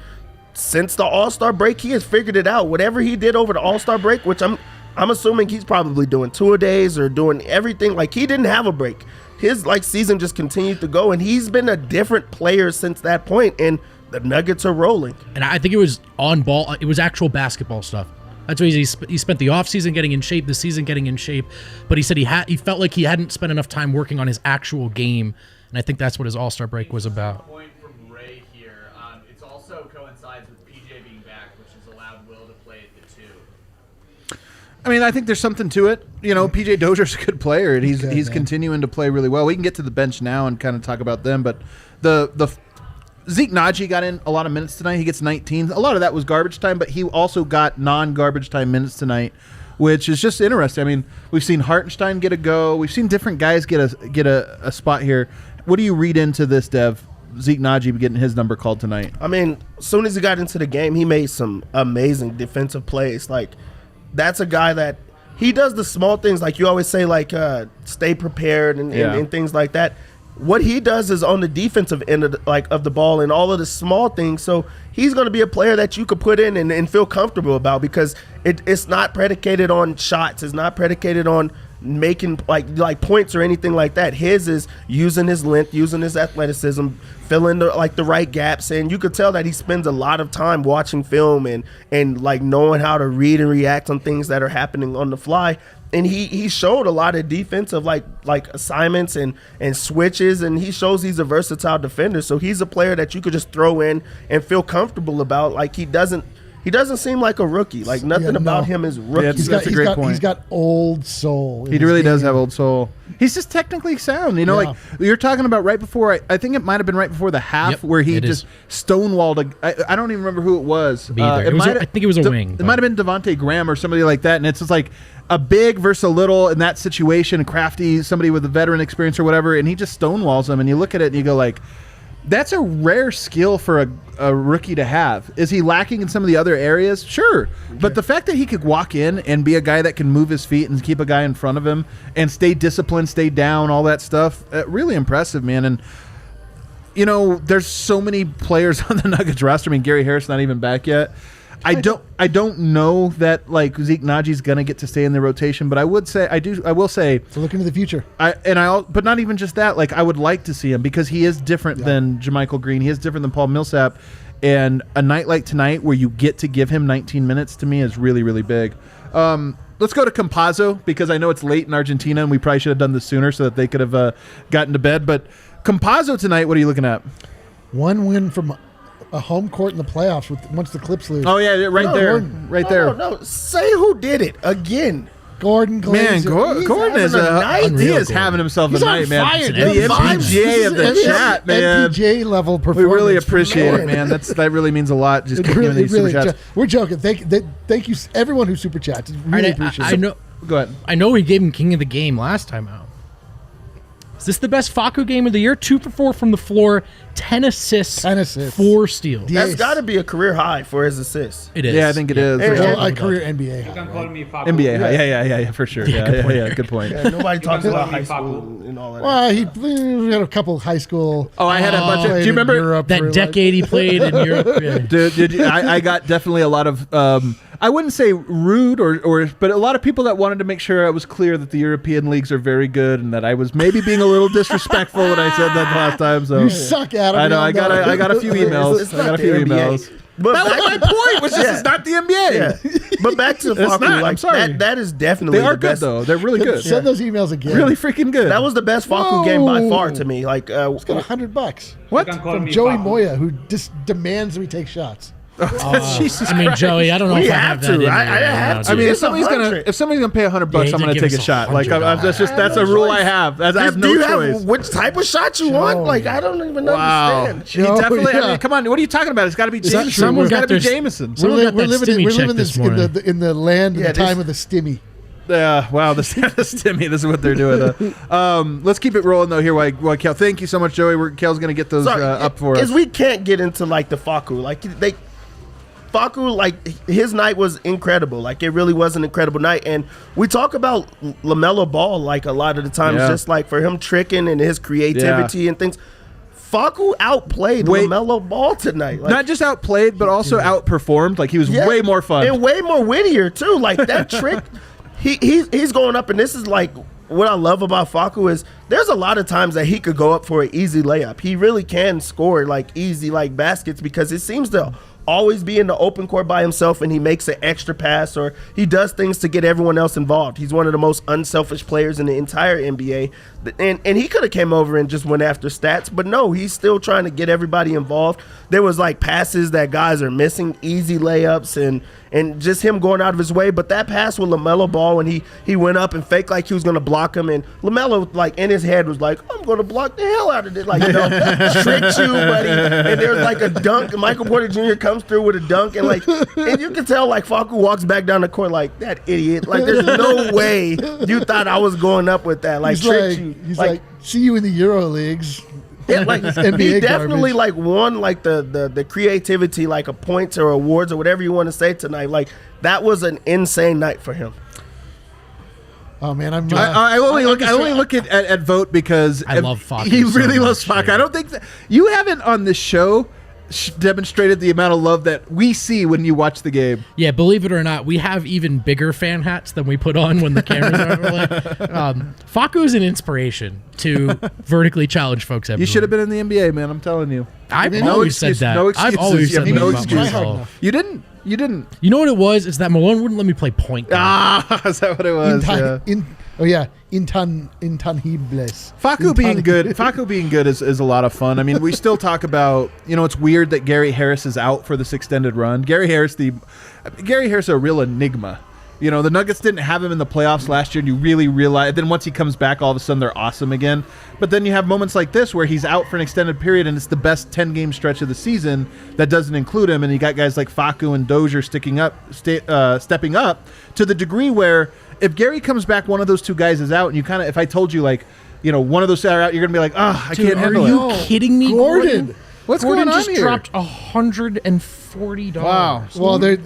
since the All-Star break, he has figured it out. Whatever he did over the All-Star break, which I'm assuming he's probably doing 2-a-days or doing everything. Like, he didn't have a break. His season just continued to go, and he's been a different player since that point, and the Nuggets are rolling. And I think it was on ball. It was actual basketball stuff. That's why he spent the offseason getting in shape, the season getting in shape. But he said he felt like he hadn't spent enough time working on his actual game. And I think that's what his All-Star break was about. Point from Ray here. It's also coincides with PJ being back, which has allowed Will to play at the 2. I mean, I think there's something to it. PJ Dozier's a good player, and he's continuing to play really well. We can get to the bench now and kind of talk about them, but the Zeke Naji got in a lot of minutes tonight. He gets 19. A lot of that was garbage time, but he also got non-garbage time minutes tonight, which is just interesting. I mean, we've seen Hartenstein get a go. We've seen different guys get a spot here. What do you read into this, Dev? Zeke Naji getting his number called tonight. I mean, as soon as he got into the game, he made some amazing defensive plays. Like, that's a guy that he does the small things, like you always say, like stay prepared and things like that. What he does is on the defensive end of the ball and all of the small things. So he's going to be a player that you could put in and feel comfortable about, because it's not predicated on shots. It's not predicated on making like points or anything like that. His is using his length, using his athleticism, filling the right gaps, and you could tell that he spends a lot of time watching film and like knowing how to read and react on things that are happening on the fly. And he showed a lot of defensive like assignments and switches, and he shows he's a versatile defender. So he's a player that you could just throw in and feel comfortable about. Like, he doesn't seem like a rookie. Like, nothing about him is rookie. Yeah, that's a great point. He's got old soul. He really does have old soul. He's just technically sound. Like you're talking about right before, I think it might have been right before the half where he just stonewalled. I don't even remember who it was. I think it was a wing. It might have been Devontae Graham or somebody like that. And it's just like a big versus a little in that situation, crafty, somebody with a veteran experience or whatever. And he just stonewalls him. And you look at it and you go like, That's a rare skill for a rookie to have. Is he lacking in some of the other areas? Sure. But the fact that he could walk in and be a guy that can move his feet and keep a guy in front of him and stay disciplined, stay down, all that stuff, really impressive, man. And, you know, there's so many players on the Nuggets roster. I mean, Gary Harris not even back yet. I don't know that like Zeke Najee's gonna get to stay in the rotation, but I will say to look into the future. But not even just that. Like I would like to see him because he is different than JaMychal Green. He is different than Paul Millsap, and a night like tonight where you get to give him 19 minutes to me is really, really big. Let's go to Campazzo because I know it's late in Argentina and we probably should have done this sooner so that they could have gotten to bed. But Campazzo tonight, what are you looking at? One win from a home court in the playoffs once the Clips lose. Oh yeah, right there. No, say who did it again. Gordon Glazer. Man, Gordon is having himself a night, man. Fire, The MPJ of the chat, man. MPJ level performance. We really appreciate it, man. That really means a lot. Just giving these super chats. We're joking. Thank you, everyone who super chats. Really appreciate it. I know. Go ahead. I know we gave him king of the game last time out. Is this the best Facu game of the year? 2 for 4 from the floor, 10 assists, 4 steals. That's got to be a career high for his assists. It is. Yeah, I think it is. Well, career NBA. You can call me Facu. NBA. Yeah, for sure. Yeah, good point. Yeah, nobody talks about high school and all that. Well, he had a couple high school. Oh, I had a bunch of. Do you remember Europe that decade he played in Europe? Yeah. Dude, I got definitely a lot of. I wouldn't say rude but a lot of people that wanted to make sure I was clear that the European leagues are very good and that I was maybe being a little disrespectful when I said that last time. So You suck, Adam. I know. I got a few emails. I got a few emails. But That was my point. Was just it's not the NBA. Yeah. But back to the It's Facu, not, like I'm sorry. that is definitely They are the good best. though. They're really good. Send those emails again. Really freaking good. That was the best Facu game by far to me. Like It's got $100 what? You can call from me Joey Facu. Moya, who just demands we take shots. Jesus I mean, Joey, I don't know We if I have have that to. in me I right have now, to. I dude. mean, if It's somebody's gonna 100. pay $100, Yeah, I'm he's gonna gonna take give a us shot. Like $100. that's a rule I have. I have no Do you choice. have which type of shot you want? Like I don't even Wow. understand. He definitely. I yeah. mean, come on. What are you talking about? It's got to be that Jameson. true? It's got to be Someone got their- Jameson. Someone got that stimmy check living this morning. in the land and Yeah, the time this- of the stimmy. Yeah, wow, the stimmy. This is what they're doing. Let's keep it rolling though here. While Kel, thank you so much, Joey. Kel's gonna get those up for us. Because we can't get into like the Facu. Like Facu, like his night was incredible. Like it really was an incredible night. And we talk about LaMelo Ball like a lot of the times, just like for him tricking and his creativity and things. Facu outplayed LaMelo Ball tonight. Like, Not just outplayed, but also outperformed. Like he was way more fun. and way more wittier too. Like that trick, he's going up, and this is like what I love about Facu is there's a lot of times that he could go up for an easy layup. He really can score like easy like baskets because it seems to always be in the open court by himself and he makes an extra pass or he does things to get everyone else involved. He's one of the most unselfish players in the entire NBA. And he could have came over and just went after stats, but no, he's still trying to get everybody involved. There was like passes that guys are missing, easy layups and just him going out of his way. But that pass with LaMelo Ball when he went up and faked like he was going to block him, and LaMelo like in his head was like, I'm going to block the hell out of it. Like, you know, tricked you, buddy. And there's like a dunk, and Michael Porter Jr. comes through with a dunk, and like, and you can tell like Facu walks back down the court like, that idiot. Like, there's no way you thought I was going up with that. Like, tricked you. He's like, see you in the Euro leagues. Yeah, like NBA he definitely garbage. like won like the creativity, like a points or awards or whatever you want to say tonight. Like that was an insane night for him. Oh man, I only look at Vogt because I love Facu he so really loves much, Facu. dude. I don't think that you haven't on this show demonstrated the amount of love that we see when you watch the game. Yeah, believe it or not, we have even bigger fan hats than we put on when the cameras aren't rolling. Facu is an inspiration to vertically challenged folks everywhere. You should have been in the NBA, man. I'm telling you. I've No always excuse- said that. no I've excuses. always You have said no that about excuse. myself. You didn't. You know what it was? It's that Malone wouldn't let me play point guard. Ah, is that what it was? Yeah. intangibles. Facu being good is a lot of fun. I mean, we still talk about, it's weird that Gary Harris is out for this extended run. Gary Harris is a real enigma. The Nuggets didn't have him in the playoffs last year, and you really realize. Then once he comes back, all of a sudden they're awesome again. But then you have moments like this where he's out for an extended period, and it's the best 10-game stretch of the season that doesn't include him. And you got guys like Facu and Dozier stepping up to the degree where if Gary comes back, one of those two guys is out, and you kind of, if I told you like, one of those are out, you're gonna be like, oh, I can't handle Are you it. kidding me, Gordon. What's Gordon going on just here? dropped $140. Wow. Well, they're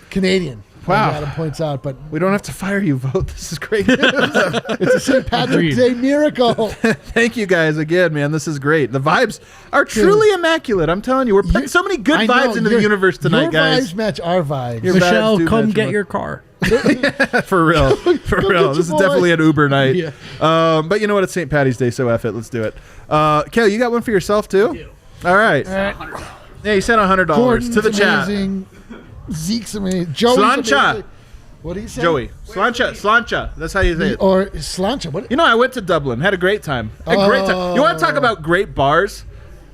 Canadian. Wow. Adam points out, but We don't have to fire you, Vogt. This is great. it's a St. Patrick's Agreed. Day miracle. Thank you guys again, man. This is great. The vibes are truly immaculate. I'm telling you, we're putting so many good I know, vibes into the universe tonight, your guys. vibes match our vibes. Your Michelle, vibes do come match get my- your car. For real. For Go real. get This is your boy. definitely an Uber night. Yeah. But you know what? It's St. Patty's Day, so F it. Let's do it. Kel, you got one for yourself, too? All right. $100. Yeah, you sent $100 Gordon's to the chat. amazing. Zeke's amazing. Joey's Slancha. amazing. What do you say? Joey. Slancha. That's how you say it. Or Slancha. What? I went to Dublin. Had a great time. You want to talk about great bars?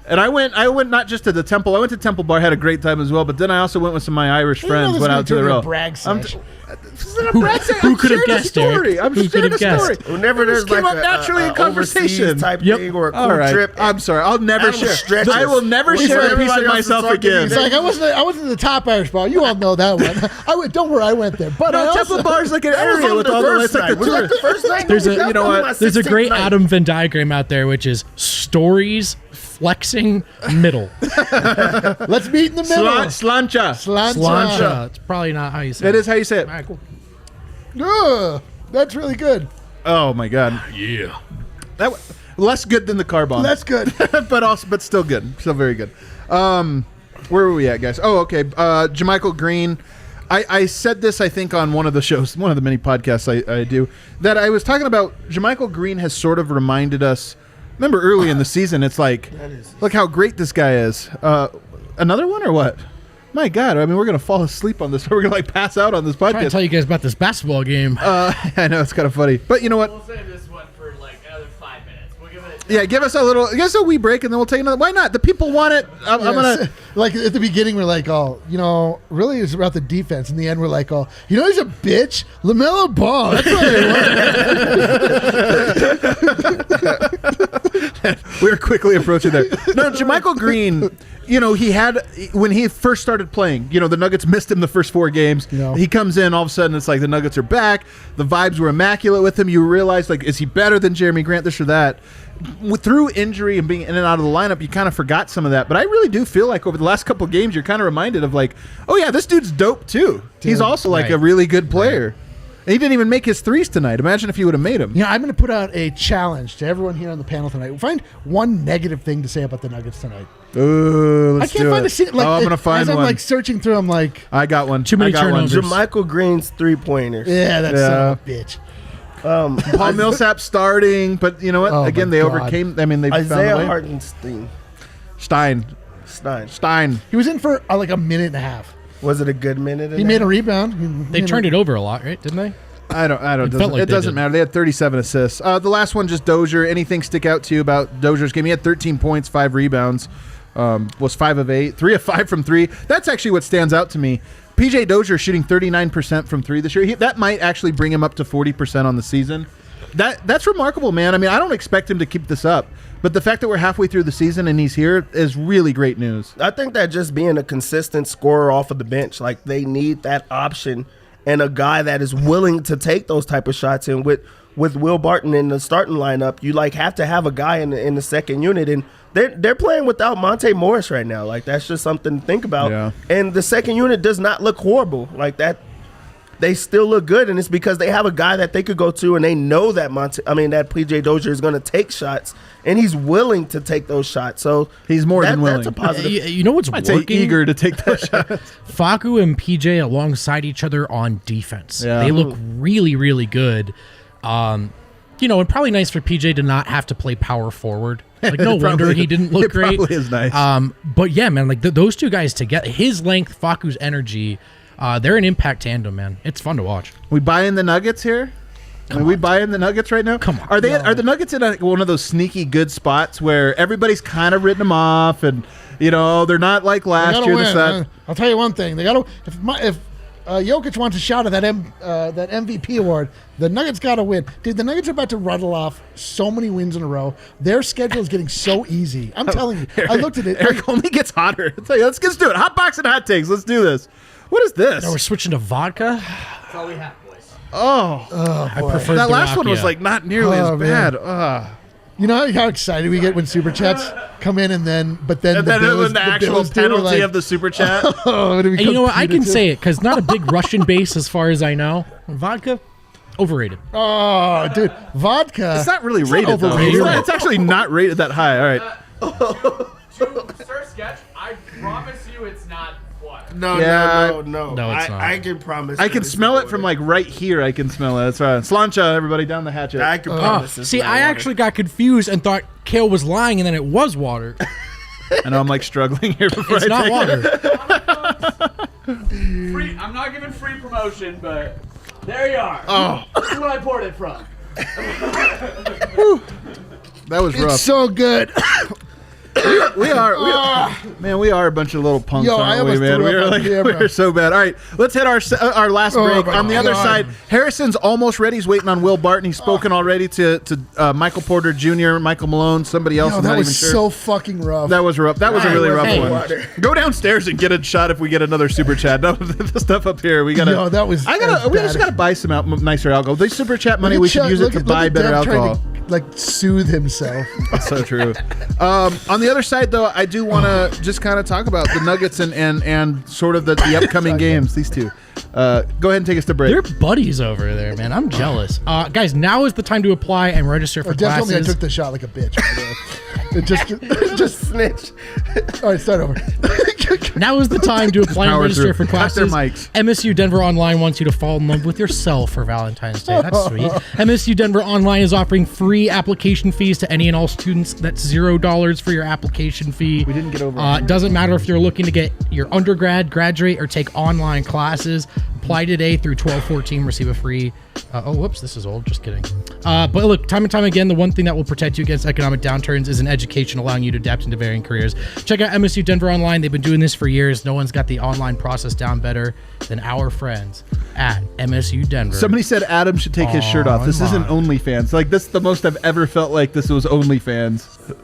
And I went not just to the Temple. I went to Temple Bar, had a great time as well. But then I also went with some of my Irish friends. Went out to the rail. Brag sesh. This isn't a brag sesh. who I'm could have sharing a guessed, story. Eric? I'm Who just could sharing a have story. guessed? Whenever This there's came like up naturally in conversation. overseas type Yep. thing or a cool All right. trip, I'm sorry. I'll never Adam share. stretches. I will never He's share like a piece of everybody else is myself talking, again. he's It's like I wasn't in the top Irish bar. You all know that one. Don't worry, I went there. But I No, also, Temple Bar's like an That was area on with the all the first it's like night. the Was that tour. the first night? There's a- That you know was what? my There's a 16th great night. Adam Venn diagram out there, which is stories, flexing, middle. let's meet in the middle. Slancha. Slancha. It's probably not how you say That is how you say it. All right, cool. Ugh, that's really good. Oh my god. Yeah. That less good than the car bomb. That's good. but still good. Still very good. Where were we at, guys? Oh, okay. Jermichael Green. I said this, I think, on one of the shows, one of the many podcasts I do, that I was talking about Jermichael Green has sort of reminded us. Remember early in the season, it's like, look how great this guy is. Another one or what? My God, I mean, we're going to fall asleep on this. We're going to like pass out on this Trying to podcast. tell you guys about this basketball game. I know, it's kind of funny. But you know what? We'll save this one for like another 5 minutes. We'll give it. Yeah, give us a wee break, and then we'll take another. Why not? The people want it. I'm gonna. Like at the beginning, we're like, really it's about the defense. In the end, we're like, he's a bitch. LaMelo Ball. That's what I want. We're quickly approaching there. No, Jermichael Green, he had, when he first started playing, the Nuggets missed him the first 4 games. No. He comes in, all of a sudden, it's like the Nuggets are back. The vibes were immaculate with him. You realize, like, is he better than Jeremy Grant, this or that? Through injury and being in and out of the lineup, you kind of forgot some of that. But I really do feel like over the last couple of games, you're kind of reminded of like, oh yeah, this dude's dope too. He's also like Right. a really good player. And he didn't even make his threes tonight. Imagine if he would have made them. I'm going to put out a challenge to everyone here on the panel tonight. Find one negative thing to say about the Nuggets tonight. Ooh, let's I can't do find it. a scene. Like, I'm gonna find as I'm one. like searching through, I'm like, I got one. Too many I got one. turnovers. Jermichael Green's 3-pointers. yeah, that's Yeah. son of a bitch. Paul Millsap starting, but you know what? Oh, Again, my they God. overcame. I mean, they found Isaiah a way. Hartenstein. Stein. He was in for like a minute and a half. Was it a good minute? He made a rebound. They turned it over a lot, right? Didn't they? I don't. It felt like It they doesn't did. matter. They had 37 assists. The last one, just Dozier. Anything stick out to you about Dozier's game? He had 13 points, 5 rebounds. Was 5 of 8, 3 of 5 from 3. That's actually what stands out to me. PJ Dozier shooting 39% from 3 this year. That might actually bring him up to 40% on the season. That's remarkable, man. I mean, I don't expect him to keep this up, but the fact that we're halfway through the season and he's here is really great news. I think that just being a consistent scorer off of the bench, like they need that option and a guy that is willing to take those type of shots. And with Will Barton in the starting lineup, you like have to have a guy in the second unit, and they're playing without Monte Morris right now. Like that's just something to think about. Yeah. And the second unit does not look horrible like that. They still look good, and it's because they have a guy that they could go to, and they know that that PJ Dozier is going to take shots, and he's willing to take those shots. So He's more than willing. That's a positive. You know what's I'd say working? eager to take that shot. Facu and PJ alongside each other on defense. Yeah. They look really, really good. And probably nice for PJ to not have to play power forward. Like, no wonder he didn't look great. It probably is nice. But yeah, man, like those two guys together, his length, Facu's energy, they're an impact tandem, man. It's fun to watch. We buying the Nuggets here? Are we buying the Nuggets right now? Come on. Are the Nuggets in one of those sneaky good spots where everybody's kind of written them off, and they're not like They last gotta year? win. This that. I'll tell you one thing. They got to. If Jokic wants a shot at that MVP award, the Nuggets got to win. Dude, the Nuggets are about to rattle off so many wins in a row. Their schedule is getting so easy. I'm telling you. I looked at it. Eric only gets hotter. It's like, let's do it. Hot box and hot takes. Let's do this. What is this? Now we're switching to vodka. That's all we have, boys. Oh, I prefer that the last one was rakia. like not nearly Oh, as man. bad. You know how excited we get when super chats come in, and then And then when the actual Bills do, we're penalty like, of the super chat. oh, what do we And you know what? I compete can into? say it because not a big Russian base as far as I know. Vodka, overrated. Oh, dude, vodka. It's not really rated though. overrated. It's actually not rated that high. All right. Sir Sketch, I promise you it's not water. No, Yeah. no. No, it's not. I can promise. I that can it's smell it water. from like right here. I can smell it. That's right. Slancha, everybody down the hatchet. I can Oh, promise. it's see, not I water. actually got confused and thought Kale was lying, and then it was water. I know I'm like struggling here before It's I not take water. Free, I'm not giving free promotion, but there you are. Oh. This is where I poured it from. That was rough. It's so good. We are a bunch of little punks, Yo, I aren't we, almost man? threw We up are on like camera. we're so bad. All right, let's hit our last Oh, break. my On the other God. side, Harrison's almost ready. He's waiting on Will Barton. He's spoken already to Michael Porter Jr., Michael Malone, somebody else. Yo, I'm that not was even sure. so fucking rough. That was rough. That was a really rough Hey. one. Go downstairs and get a shot if we get another super chat. No, the stuff up here we gotta. Yo, that was We as just bad. gotta buy some nicer alcohol. The super chat money Look at we should Chuck- use look it to at- buy look at better Dev trying alcohol. to, like, soothe himself. That's so true. On the other side, though, I do want to just kind of talk about the Nuggets and sort of the upcoming games. These two. Go ahead and take us to break. They're buddies over there, man. I'm jealous. Guys, now is the time to apply and register for Dev told me I classes. took the shot like a bitch. by the way. It just snitch. all right, start over. Now is the time to apply and power register through. for Cut their classes. mics. MSU Denver Online wants you to fall in love with yourself for Valentine's Day. That's sweet. MSU Denver Online is offering free application fees to any and all students. That's $0 for your application fee. We didn't get over It doesn't matter if you're looking to get your undergrad, graduate, or take online classes. Apply today through 12/14. Receive a free. Oh, whoops, this is old. Just kidding. But look, time and time again, the one thing that will protect you against economic downturns is an education allowing you to adapt into varying careers. Check out MSU Denver Online. They've been doing this for years. No one's got the online process down better than our friends at MSU Denver. Somebody said Adam should take his shirt off. This isn't OnlyFans. Like, this is the most I've ever felt like this was OnlyFans.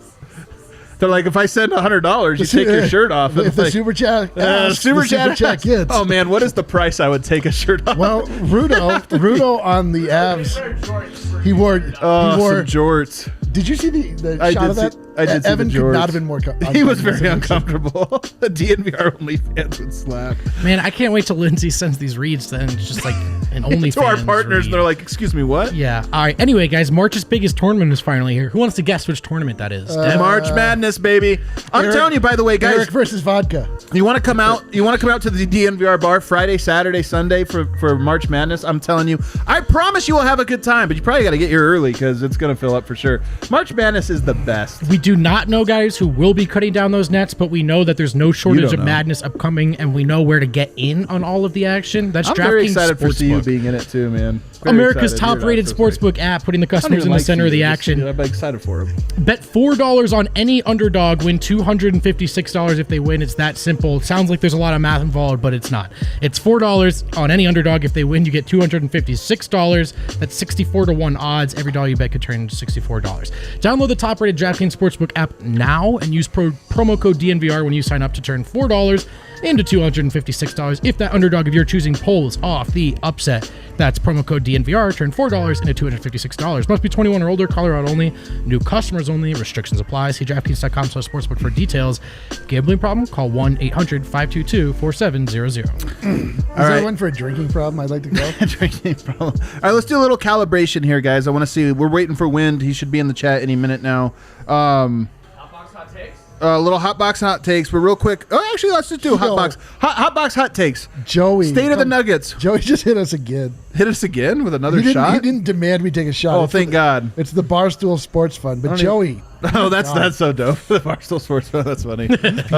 They're like, if I send $100, you take your shirt off. If And the like, super chat, super chat kids. Oh man, what is the price I would take a shirt off? Well, Rudo on the Avs, he wore some jorts. Did you see the I shot did of that? see- I did see Evan the could jorts. not have been more. He was very uncomfortable. The DNVR OnlyFans would slap. Man, I can't wait till Lindsay sends these reads. Then it's just like an OnlyFans. To our partners, read. they're like, excuse me, what? Yeah. All right. Anyway, guys, March's biggest tournament is finally here. Who wants to guess which tournament that is? Dev? March Madness, baby. I'm telling you, by the way, guys, Eric versus vodka. you want to come out to the DNVR bar Friday, Saturday, Sunday for March Madness. I'm telling you, I promise you will have a good time, but you probably got to get here early because it's going to fill up for sure. March Madness is the best. We do not know, guys, who will be cutting down those nets, but we know that there's no shortage don't of know. madness upcoming, and we know where to get in on all of the action. That's I'm DraftKings very excited for CU Sportsbook, being in it too, man. Very America's excited. You're top-rated not supposed to sportsbook app, putting the be. I don't customers even in the like center of the CU, action. I'm excited for him. Bet $4 on any underdog, win $256 if they win. It's that simple. It sounds like there's a lot of math involved, but it's not. It's $4 on any underdog. If they win, you get $256. That's 64-1 odds. Every dollar you bet could turn into $64. Download the top-rated DraftKings Sportsbook app now and use promo code DNVR when you sign up to turn $4 into $256 if that underdog of your choosing pulls off the upset. That's promo code DNVR. Turn $4 into $256. Must be 21 or older. Colorado only. New customers only. Restrictions apply. See DraftKings.com/sportsbook for details. Gambling problem? Call 1-800-522-4700. Is right. there one for a drinking problem? I'd like to go. Drinking problem. All right, let's do a little calibration here, guys. I want to see. We're waiting for Wind. He should be in the chat any minute now. Hotbox hot takes? Little hotbox hot takes, but real quick. Oh, actually, let's just do hotbox. Hotbox hot takes. Joey, State of the Nuggets. Joey just hit us again. Hit us again with another He shot. didn't demand we take a shot. Oh, It's thank the- God. It's the Barstool Sports Fund, but don't Joey. Oh, that's so dope. The Barstool Sports Fan. That's funny. I just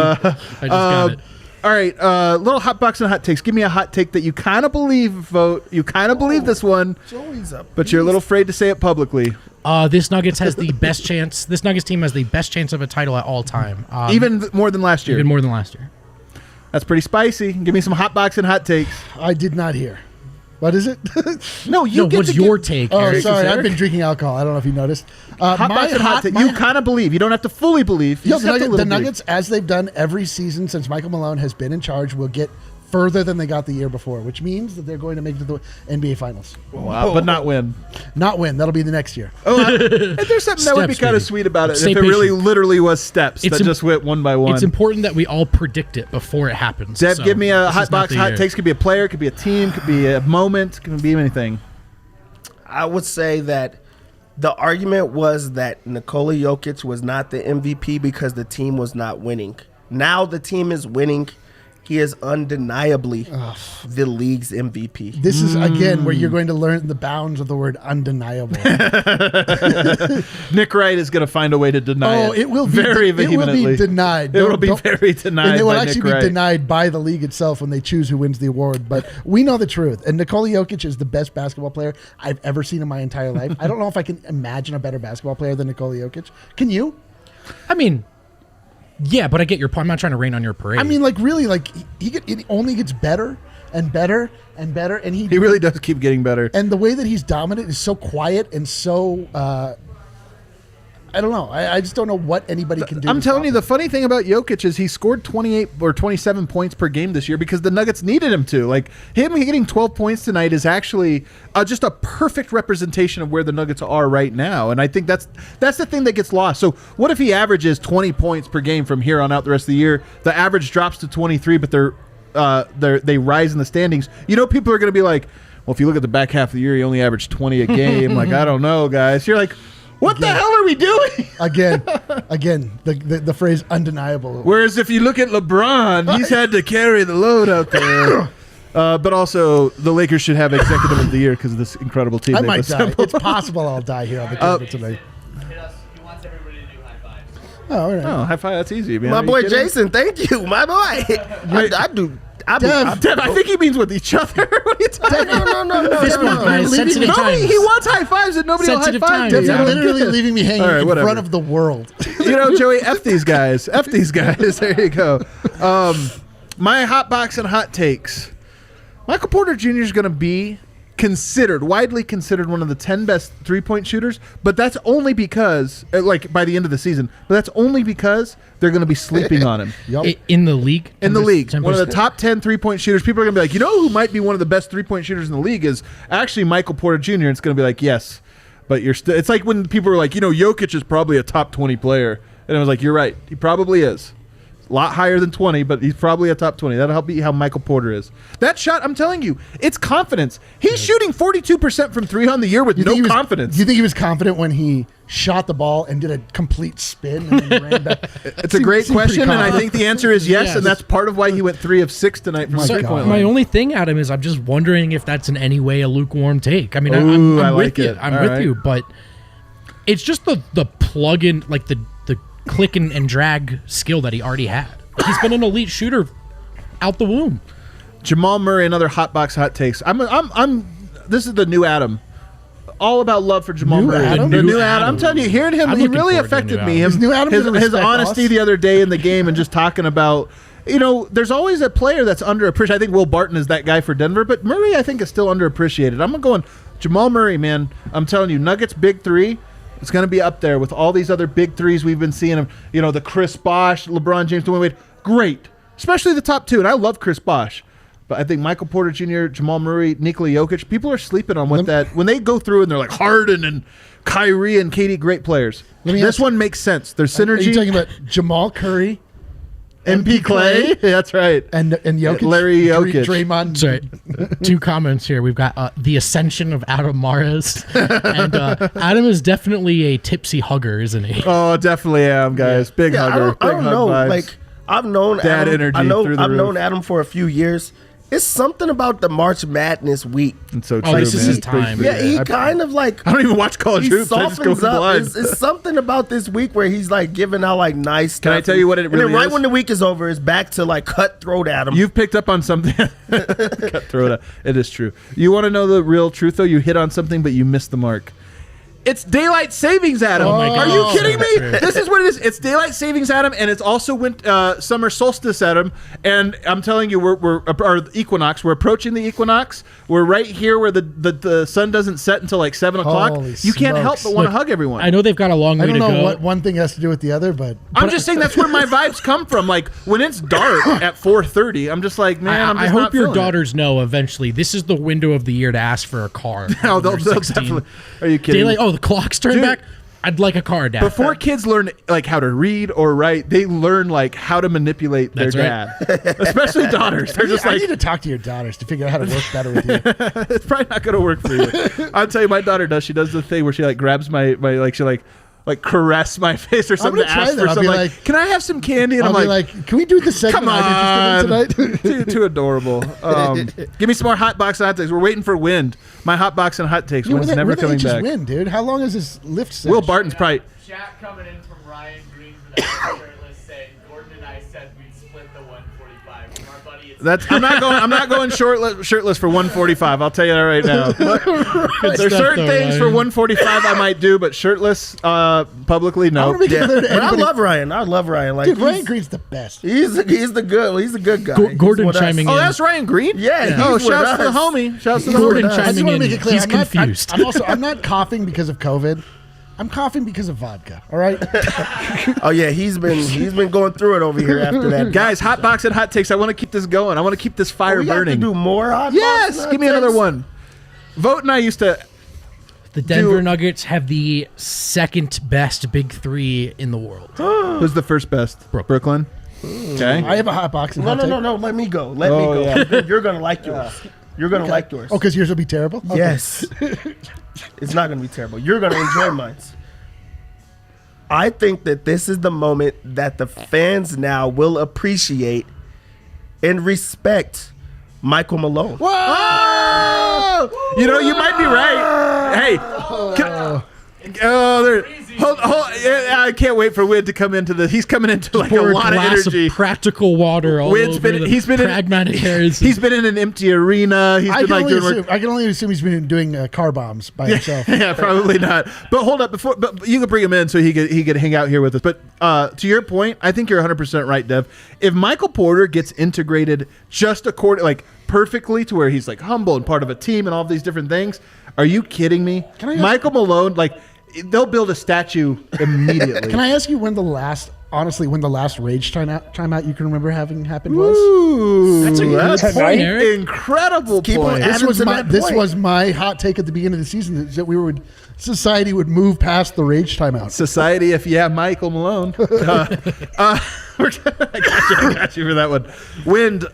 got it. All right, little hotbox and hot takes. Give me a hot take that you kind of believe, Vogt. You kind of believe this one, Joey's up. but you're a little afraid to say it publicly. This Nuggets has the best chance. This Nuggets team has the best chance of a title at all time. Even more than last year. even more than last year. That's pretty spicy. Give me some hotbox and hot takes. I did not hear. What is it? No, you No, get what's to your get take, Oh, Eric? sorry. Eric? I've been drinking alcohol. I don't know if you noticed. My hotbox and hot take. You kind of believe. You don't have to fully believe. You Yo, just have to the little Nuggets, as they've done every season since Michael Malone has been in charge, will get further than they got the year before, which means that they're going to make it to the NBA Finals. Wow, but not win. Not win. That'll be the next year. Oh, and there's something that would be Steps, kind of baby. sweet about it Stay if it really patient. literally was steps that just went one by one. It's important that we all predict it before it happens. Deb, So give me a this hot is not box the hot year. takes. Could be a player, could be a team, could be a moment, could be anything. I would say that the argument was that Nikola Jokic was not the MVP because the team was not winning. Now the team is winning. He is undeniably the league's MVP. This is, again, where you're going to learn the bounds of the word undeniable. Nick Wright is going to find a way to deny it. It will be very vehemently. It will be denied. It will be very denied. And it will by actually Nick Wright. be denied by the league itself when they choose who wins the award. But we know the truth. And Nikola Jokic is the best basketball player I've ever seen in my entire life. I don't know if I can imagine a better basketball player than Nikola Jokic. Can you? I mean, yeah, but I get your point. I'm not trying to rain on your parade. I mean, like, really, like, it only gets better and better and better. And He really does keep getting better. And the way that he's dominant is so quiet and so I don't know. I just don't know what anybody can do. I'm telling you, the funny thing about Jokic is he scored 28 or 27 points per game this year because the Nuggets needed him to. Like, him getting 12 points tonight is actually just a perfect representation of where the Nuggets are right now. And I think that's the thing that gets lost. So what if he averages 20 points per game from here on out the rest of the year? The average drops to 23, but they rise in the standings. You know, people are going to be like, well, if you look at the back half of the year, he only averaged 20 a game. Like, I don't know, guys. You're like, what the hell are we doing? Again, the phrase undeniable. Whereas if you look at LeBron, he's had to carry the load out there. But also, the Lakers should have Executive of the Year because of this incredible team I they've might die. assembled. It's possible I'll die here on the tournament tonight. Hit us. He wants everybody to do high fives. Oh, all right. Oh, high five. That's easy, man. My Are you boy kidding? Jason, thank you. My boy. I do. Dev, I think he means with each other. What are you talking about? No. Fist bump, guys. Sensitive Nobody, times. he wants high fives and nobody will high Sensitive five. times. Dev's You're Yeah. literally leaving me hanging All right, in whatever. front of the world. You know, Joey, F these guys. F these guys. There you go. My hot box and hot takes. Michael Porter Jr. is going to be widely considered one of the 10 best three-point shooters, but that's only because, like, by the end of the season, but that's only because they're going to be sleeping on him. In the league? In the league, 10%. one of the top 10 three-point shooters. People are going to be like, you know who might be one of the best three-point shooters in the league is actually Michael Porter Jr. And it's going to be like, yes, but you're still. It's like when people are like, you know, Jokic is probably a top 20 player. And I was like, you're right. He probably is. A lot higher than 20, but he's probably a top 20. That'll help you how Michael Porter is. That shot, I'm telling you, it's confidence. He's shooting 42% from three on the year with no confidence. Do you think he was confident when he shot the ball and did a complete spin and then ran back? It's a great question, and I think the answer is yes, Yes. and that's part of why he went 3 of 6 tonight from My the God. three-point My line. only thing, Adam, is I'm just wondering if that's in any way a lukewarm take. I mean, Ooh, I'm I with like you. it. I'm All with right. you, but it's just the plug-in, like the click and drag skill that he already had. He's been an elite shooter out the womb. Jamal Murray, another hot box hot takes. This is the new Adam. All about love for Jamal New Murray. Adam? The New new Adam. I'm Adam. telling you, hearing him, I'm he looking really forward to affected new me. Adam. Is new Adam His gonna respect honesty us? the other day in the game and just talking about, you know, there's always a player that's underappreciated. I think Will Barton is that guy for Denver, but Murray, I think, is still underappreciated. I'm going Jamal Murray, man. I'm telling you, Nuggets big three. It's going to be up there with all these other big threes we've been seeing him. You know, the Chris Bosh, LeBron James, Dwayne Wade. Great. Especially the top two. And I love Chris Bosh. But I think Michael Porter Jr., Jamal Murray, Nikola Jokic, people are sleeping on what that. When they go through and they're like Harden and Kyrie and KD, great players. Let me This ask- one makes sense. There's Are you synergy. talking about Jamal Curry MP Clay. That's right. and Jokic? Larry Jokic. Draymond. Sorry, 2 comments here. We've got the ascension of Adam Mares, and Adam is definitely a tipsy hugger, isn't he? Oh, definitely am, guys. Big Yeah, hugger. I Big don't hug know. vibes. Like I've known Dad Adam, energy I know through the I've roof. known Adam for a few years. It's something about the March Madness week. It's so Oh, true, this is man. his time. Yeah, he kind of like I don't even watch college he hoops. I just go softens for up. blind. It's something about this week where he's like giving out like nice stuff. Can I tell you what it and really then right is? when the week is over, it's back to like cutthroat Adam. You've picked up on something. Cutthroat. It is true. You want to know the real truth, though? You hit on something, but you missed the mark. It's daylight savings, Adam. Oh my Are God. you kidding me? That's right. This is what it is. It's daylight savings, Adam, and it's also summer solstice, Adam. And I'm telling you, we're or equinox. We're approaching the equinox. We're right here where the sun doesn't set until like 7 o'clock. Holy You can't help smokes. but want to Look, hug everyone. I know they've got a long way I don't to know go. what one thing has to do with the other, but I'm just saying that's where my vibes come from. Like when it's dark at 4:30, I'm just like, man, I'm I just hope not your feeling it. daughters know eventually this is the window of the year to ask for a car. No, when they'll they're 16. definitely. Are you kidding? Daylight, the clock's turned Dude. back. I'd like a car, Dad. Before kids learn like how to read or write, they learn like how to manipulate their That's dad, especially daughters. They're just I like, need to talk to your daughters to figure out how to work better with you. it's probably not going to work for you. I'll tell you, my daughter does. She does the thing where she like grabs my like she like caress my face or something to gonna try ask that. for I'll something. be Like, like- can I have some candy? And I'll I'm be like, like, can we do the segment come I'm interested in on, tonight? too adorable. Give me some more hot box and hot takes. We're waiting for Wind. My hot box and hot takes. Wind's never coming back. Win, dude. How long is this lift session? Will Barton's probably. Chat coming in from Ryan Green for the shirtless saying Gordon and I said we'd split the 145. From our buddy, it's I'm not going shirtless for 145. I'll tell you that right now. There's stuff certain though, things for Ryan. 145 I might do, but shirtless publicly I no. want to make it clear to But I anybody. love Ryan. I love Ryan. Like Dude, Ryan he's, Green's the best. he's the good guy. He's Gordon with us. chiming Oh, in. that's Ryan Green. Yeah. Oh, he's with shouts to the us. homie. Shouts to the Gordon homie. I just chiming want in. to make it clear. He's I'm not, confused. I'm not coughing because of COVID. I'm coughing because of vodka. All right. Oh yeah, he's been going through it over here after that. Guys, hot box and hot takes. I want to keep this going. I want to keep this fire we have burning. to do more hot Yes, box give me another takes? one. Vogt and I used to. The Denver Nuggets have the second best big three in the world. Who's the first best? Brooklyn. Okay. I have a hot box. And No, hot no, take. no, no. Let me go. Let me Oh, go. yeah. You're gonna like yours. You're gonna like yours. Oh, because yours will be terrible. Okay. Yes. It's not gonna be terrible. You're gonna enjoy mine. I think that this is the moment that the fans now will appreciate and respect Michael Malone. Whoa! You know, you might be right. Hey. There. Hold, yeah, I can't wait for Wid to come into the. He's coming into like a Pour lot of glass energy. practical water all Wid's over been. the He's been pragmatic in. areas. He's been in an empty arena. He's I been can, like only doing assume, work. I can only assume he's been doing car bombs by himself. Yeah, probably not. But hold up, but you could bring him in so he could hang out here with us. But to your point, I think you're 100% right, Dev. If Michael Porter gets integrated just perfectly to where he's like humble and part of a team and all these different things, are you kidding me? Can I ask- Michael Malone, they'll build a statue immediately. Can I ask you when the last rage timeout you can remember having happened was? Ooh, That's a good point, an Eric. incredible Keep on point. adding to that point. Was my hot take at the beginning of the season that society would move past the rage timeout. Society, if you have Michael Malone. I got you for that one. Wind.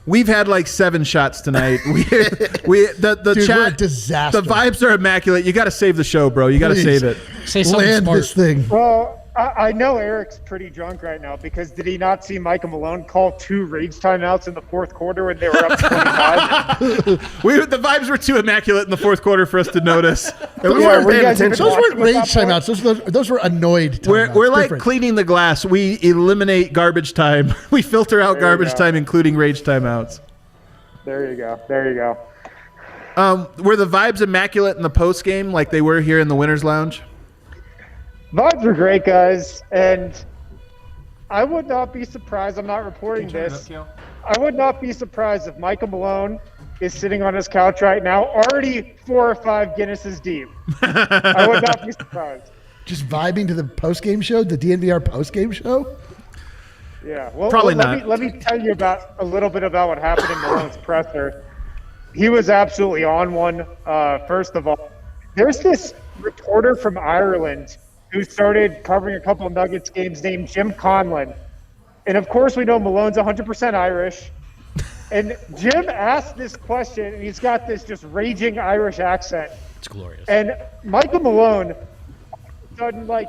We've had like 7 shots tonight. The Dude, chat, we're a disaster. the vibes are immaculate. You got to save the show, bro. You got to Please. save it. Say something Land smart. this thing. Well, I know Eric's pretty drunk right now because did he not see Michael Malone call 2 rage timeouts in the fourth quarter when they were up 25? The vibes were too immaculate in the fourth quarter for us to notice. And we Yeah, weren't were you paying guys even attention. Those watching weren't rage at that timeouts. Those were annoyed timeouts. We're like Different. cleaning the glass. We eliminate garbage time. We filter out There you garbage go. time, including rage timeouts. There you go. There you go. Were the vibes immaculate in the post game like they were here in the Winners Lounge? Vibes were great, guys, and I would not be surprised. I'm not reporting this. I would not be surprised if Michael Malone is sitting on his couch right now, already 4 or 5 Guinnesses deep. I would not be surprised. Just vibing to the post-game show, the DNVR post-game show. Yeah, well, Probably let not. Let me tell you about a little bit about what happened in Malone's presser. He was absolutely on one. First of all, there's this reporter from Ireland who started covering a couple of Nuggets games named Jim Conlon, and of course we know Malone's 100% Irish. And Jim asked this question, and he's got this just raging Irish accent. It's glorious. And Michael Malone, all of a sudden,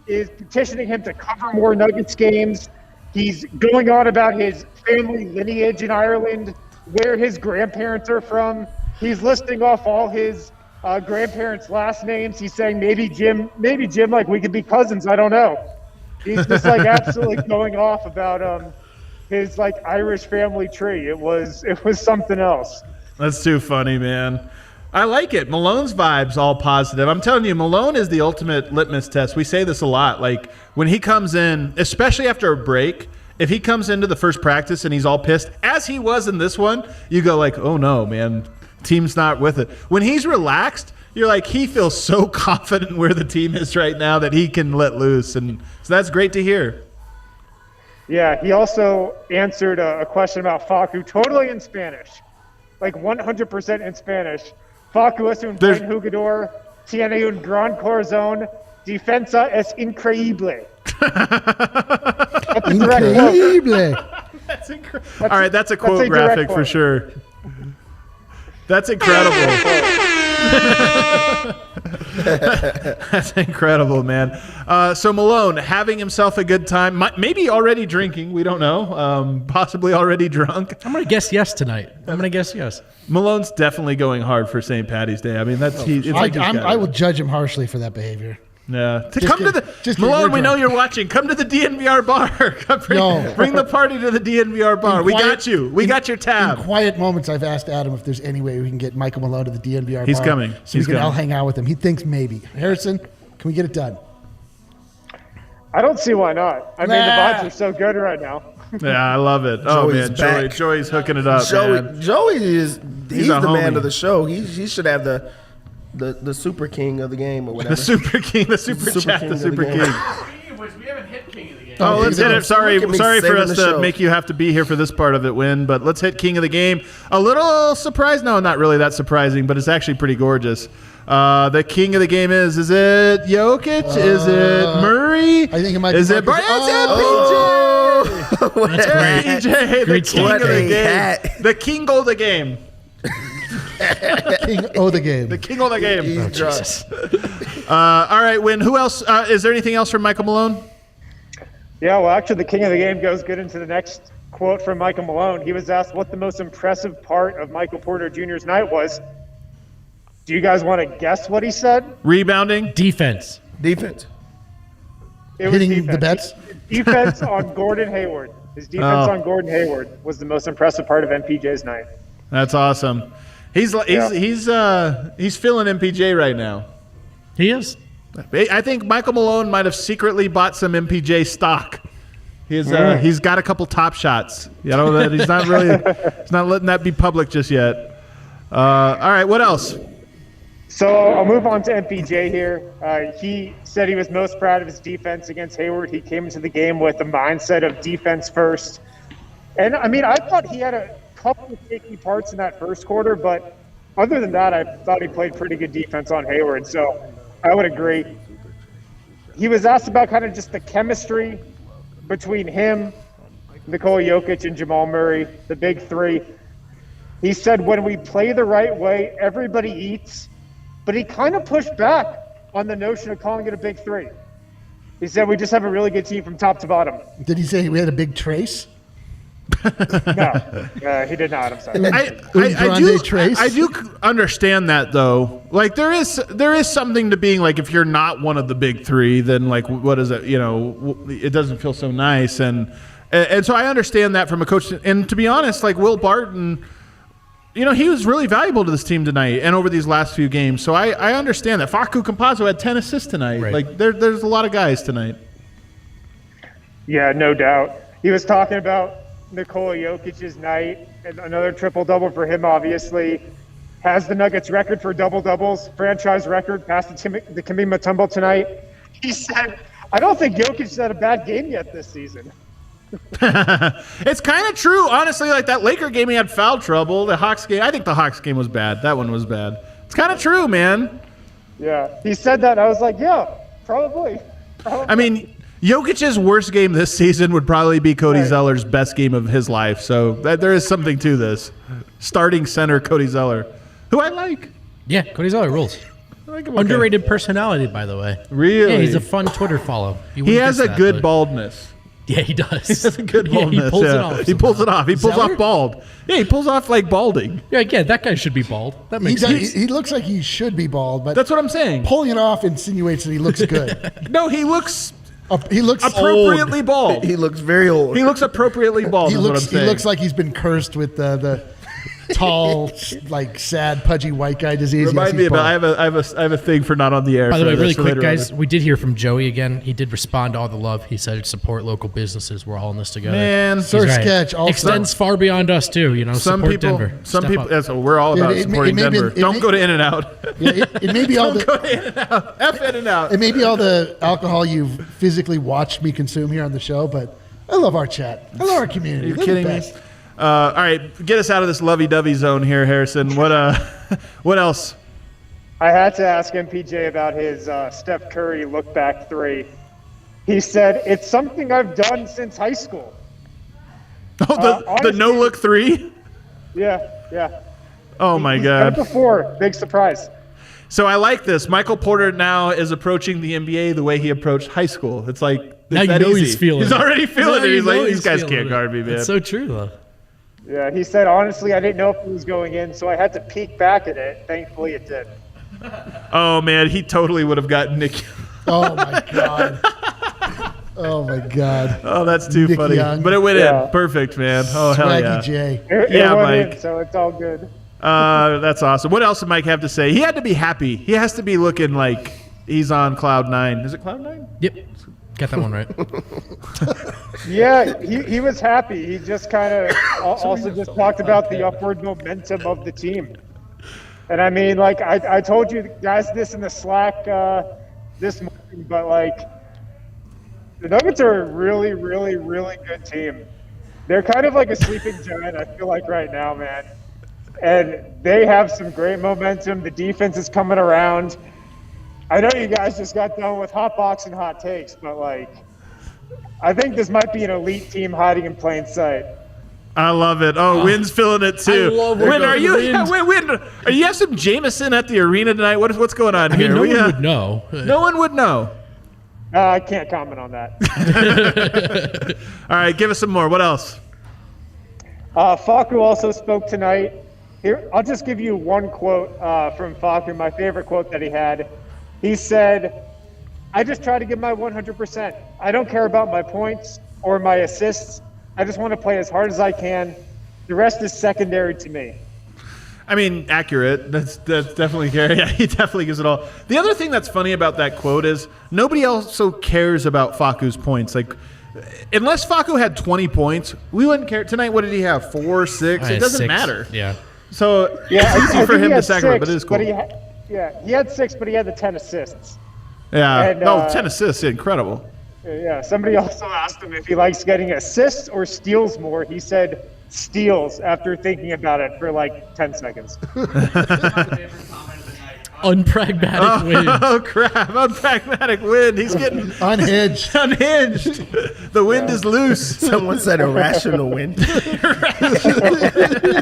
is petitioning him to cover more Nuggets games. He's going on about his family lineage in Ireland, where his grandparents are from. He's listing off all his grandparents' last names. He's saying maybe Jim, we could be cousins. I don't know. He's just absolutely going off about his Irish family tree. It was something else. That's too funny, man. I like it. Malone's vibe's all positive. I'm telling you, Malone is the ultimate litmus test. We say this a lot. Like, when he comes in, especially after a break, if he comes into the first practice and he's all pissed, as he was in this one, you go like, oh no, man, team's not with it. When he's relaxed, you're like, he feels so confident where the team is right now that he can let loose. And so that's great to hear. Yeah, he also answered a question about Facu totally in Spanish, like 100% in Spanish. Facu es un buen jugador, tiene un gran corazón, defensa es increíble. That's a direct quote. That's incredible. All right, that's a quote graphic for sure. That's incredible. That's incredible, man. So Malone having himself a good time, maybe already drinking. We don't know. Possibly already drunk. I'm gonna guess yes tonight. I'm gonna guess yes. Malone's definitely going hard for St. Paddy's Day. I mean, I will judge him harshly for that behavior. Yeah. Malone, we know you're watching. Come to the DNVR Bar. Bring the party to the DNVR Bar. We got you. We got your tab. In quiet moments, I've asked Adam if there's any way we can get Michael Malone to the DNVR Bar. He's coming. So we can all hang out with him. He thinks maybe. Harrison, can we get it done? I don't see why not. I mean, the vibes are so good right now. Yeah, I love it. Oh, man. Joey's hooking it up, man. Joey he's the man of the show. He should have the super king of the game or whatever. The super king, the super chat, the super king. Speaking of which, we haven't hit King of the Game. Oh, let's hit it. Sorry for us to make you have to be here for this part of it, Win, but let's hit King of the Game. A little surprised. No, not really that surprising, but it's actually pretty gorgeous. The King of the Game is it Jokic? Is it Murray? I think it might be. Is it Barton? That's great. PJ, the King of the Game. The King of the Game. King of the game. The King of the Game. Oh, Jesus. All right, Win. Who else? Is there anything else from Michael Malone? Yeah, well, actually, the King of the Game goes good into the next quote from Michael Malone. He was asked what the most impressive part of Michael Porter Jr.'s night was. Do you guys want to guess what he said? Rebounding. Defense. It was Hitting defense. the bets. Defense on Gordon Hayward. His defense on Gordon Hayward was the most impressive part of MPJ's night. That's awesome. He's feeling MPJ right now. He is. I think Michael Malone might have secretly bought some MPJ stock. He's got a couple top shots. You know that he's not letting that be public just yet. All right, what else? So I'll move on to MPJ here. He said he was most proud of his defense against Hayward. He came into the game with a mindset of defense first. And I mean, I thought he had a couple of shaky parts in that first quarter, but other than that, I thought he played pretty good defense on Hayward. So I would agree. He was asked about kind of just the chemistry between him, Nikola Jokic, and Jamal Murray, the big three. He said, when we play the right way, everybody eats. But he kind of pushed back on the notion of calling it a big three. He said, we just have a really good team from top to bottom. Did he say we had a big trace? No, he did not. I'm sorry. I do understand that, though. Like, there is something to being like, if you're not one of the big three, then like, what is it? You know, it doesn't feel so nice, and so I understand that from a coach. And to be honest, like Will Barton, you know, he was really valuable to this team tonight and over these last few games. So I understand that. Facu Campazzo had 10 assists tonight. Right. Like there's a lot of guys tonight. Yeah, no doubt. He was talking about Nikola Jokic's night, and another triple-double for him, obviously. Has the Nuggets record for double-doubles, franchise record, past the Dikembe Mutombo tonight. He said, I don't think Jokic's had a bad game yet this season. It's kind of true, honestly. Like that Laker game, he had foul trouble. The Hawks game, I think the Hawks game was bad. That one was bad. It's kind of true, man. Yeah, he said that. I was like, yeah, probably. I mean, Jokic's worst game this season would probably be Cody Zeller's best game of his life. So there is something to this. Starting center Cody Zeller, who I like. Yeah, Cody Zeller rules. I like him. Underrated personality, by the way. Really? Yeah, he's a fun Twitter follow. He has a good baldness. Yeah, he does. He has a good baldness. He pulls it off. He pulls it off. He pulls Zeller? off bald. Yeah, he pulls off like balding. Yeah, that guy should be bald. That makes sense. He looks like he should be bald, but That's what I'm saying. pulling it off insinuates that he looks good. No, he looks He looks appropriately bald. He looks very old. He looks appropriately bald. He is what I'm looks. He saying. looks like he's been cursed with the tall, like sad, pudgy white guy disease. Remind me about. I have a thing for not on the air. By the way, for really this quick, later guys, on. we did hear from Joey again. He did respond to all the love. He said, support local businesses. We're all in this together. Man, He's Surf right. sketch also. Extends far beyond us, too. You know, some support people, Denver. some Step people. up. That's what we're all about, supporting Denver. Don't go to In-N-Out. Yeah, it may be all Don't go the. to In-N-Out. F In-N-Out. It may be all the alcohol you've physically watched me consume here on the show, but I love our chat. I love our community. Are you They're kidding the me? best. All right, get us out of this lovey-dovey zone here, Harrison. What else? I had to ask MPJ about his Steph Curry look-back three. He said, it's something I've done since high school. Oh, the honestly- no-look three? Yeah. Oh, my He's done it God. before. Big surprise. So I like this. Michael Porter now is approaching the NBA the way he approached high school. It's like, it's Now you that know easy. he's feeling He's it. already feeling Now it. you He's know like, these guys feeling can't it. guard me, man. It's so true, though. Yeah, he said, honestly, I didn't know if it was going in, so I had to peek back at it. Thankfully, it did. Oh, man, he totally would have gotten Nick. Oh my god. Oh my god. Oh, that's too Nick funny. Young. But it went Yeah. in. Perfect, man. Oh, hell Swaggy yeah. J. It Yeah, went Mike. in, so it's all good. That's awesome. What else did Mike have to say? He had to be happy. He has to be looking like he's on cloud nine. Is it cloud nine? Yep. Got that one right. Yeah, he was happy. He just kind of also just talked about the upward momentum of the team. And I mean, like, I told you guys this in the Slack this morning, but like, the Nuggets are a really, really, really good team. They're kind of like a sleeping giant, I feel like, right now, man. And they have some great momentum. The defense is coming around. I know you guys just got done with hot box and hot takes, but like, I think this might be an elite team hiding in plain sight. I love it. Oh, Wynn's feeling it too. I love Wynn, Wynn. are you? Wynn. Wynn, are you have some Jameson at the arena tonight? What's going on I mean, here? no We, one would know. No one would know. I can't comment on that. All right, give us some more. What else? Facu also spoke tonight. Here, I'll just give you one quote from Facu, my favorite quote that he had. He said, I just try to give my 100%. I don't care about my points or my assists. I just want to play as hard as I can. The rest is secondary to me. I mean, accurate. That's definitely yeah. He definitely gives it all. The other thing that's funny about that quote is nobody also cares about Facu's points. Like, unless Facu had 20 points, we wouldn't care. Tonight, what did he have? 4, 6? It doesn't 6. matter. Yeah. So Yeah, it's easy I for think him he to had sacrifice, but 6, it is cool. he had 6, but he had the 10 assists. Yeah. and, No, 10 assists, incredible. Yeah, somebody also asked him if he likes getting assists or steals more. He said steals after thinking about it for like 10 seconds. Favorite comment of the night. Unpragmatic win. Oh crap! Unpragmatic wind. He's getting Unhinged. unhinged. The wind is loose. Someone said irrational wind.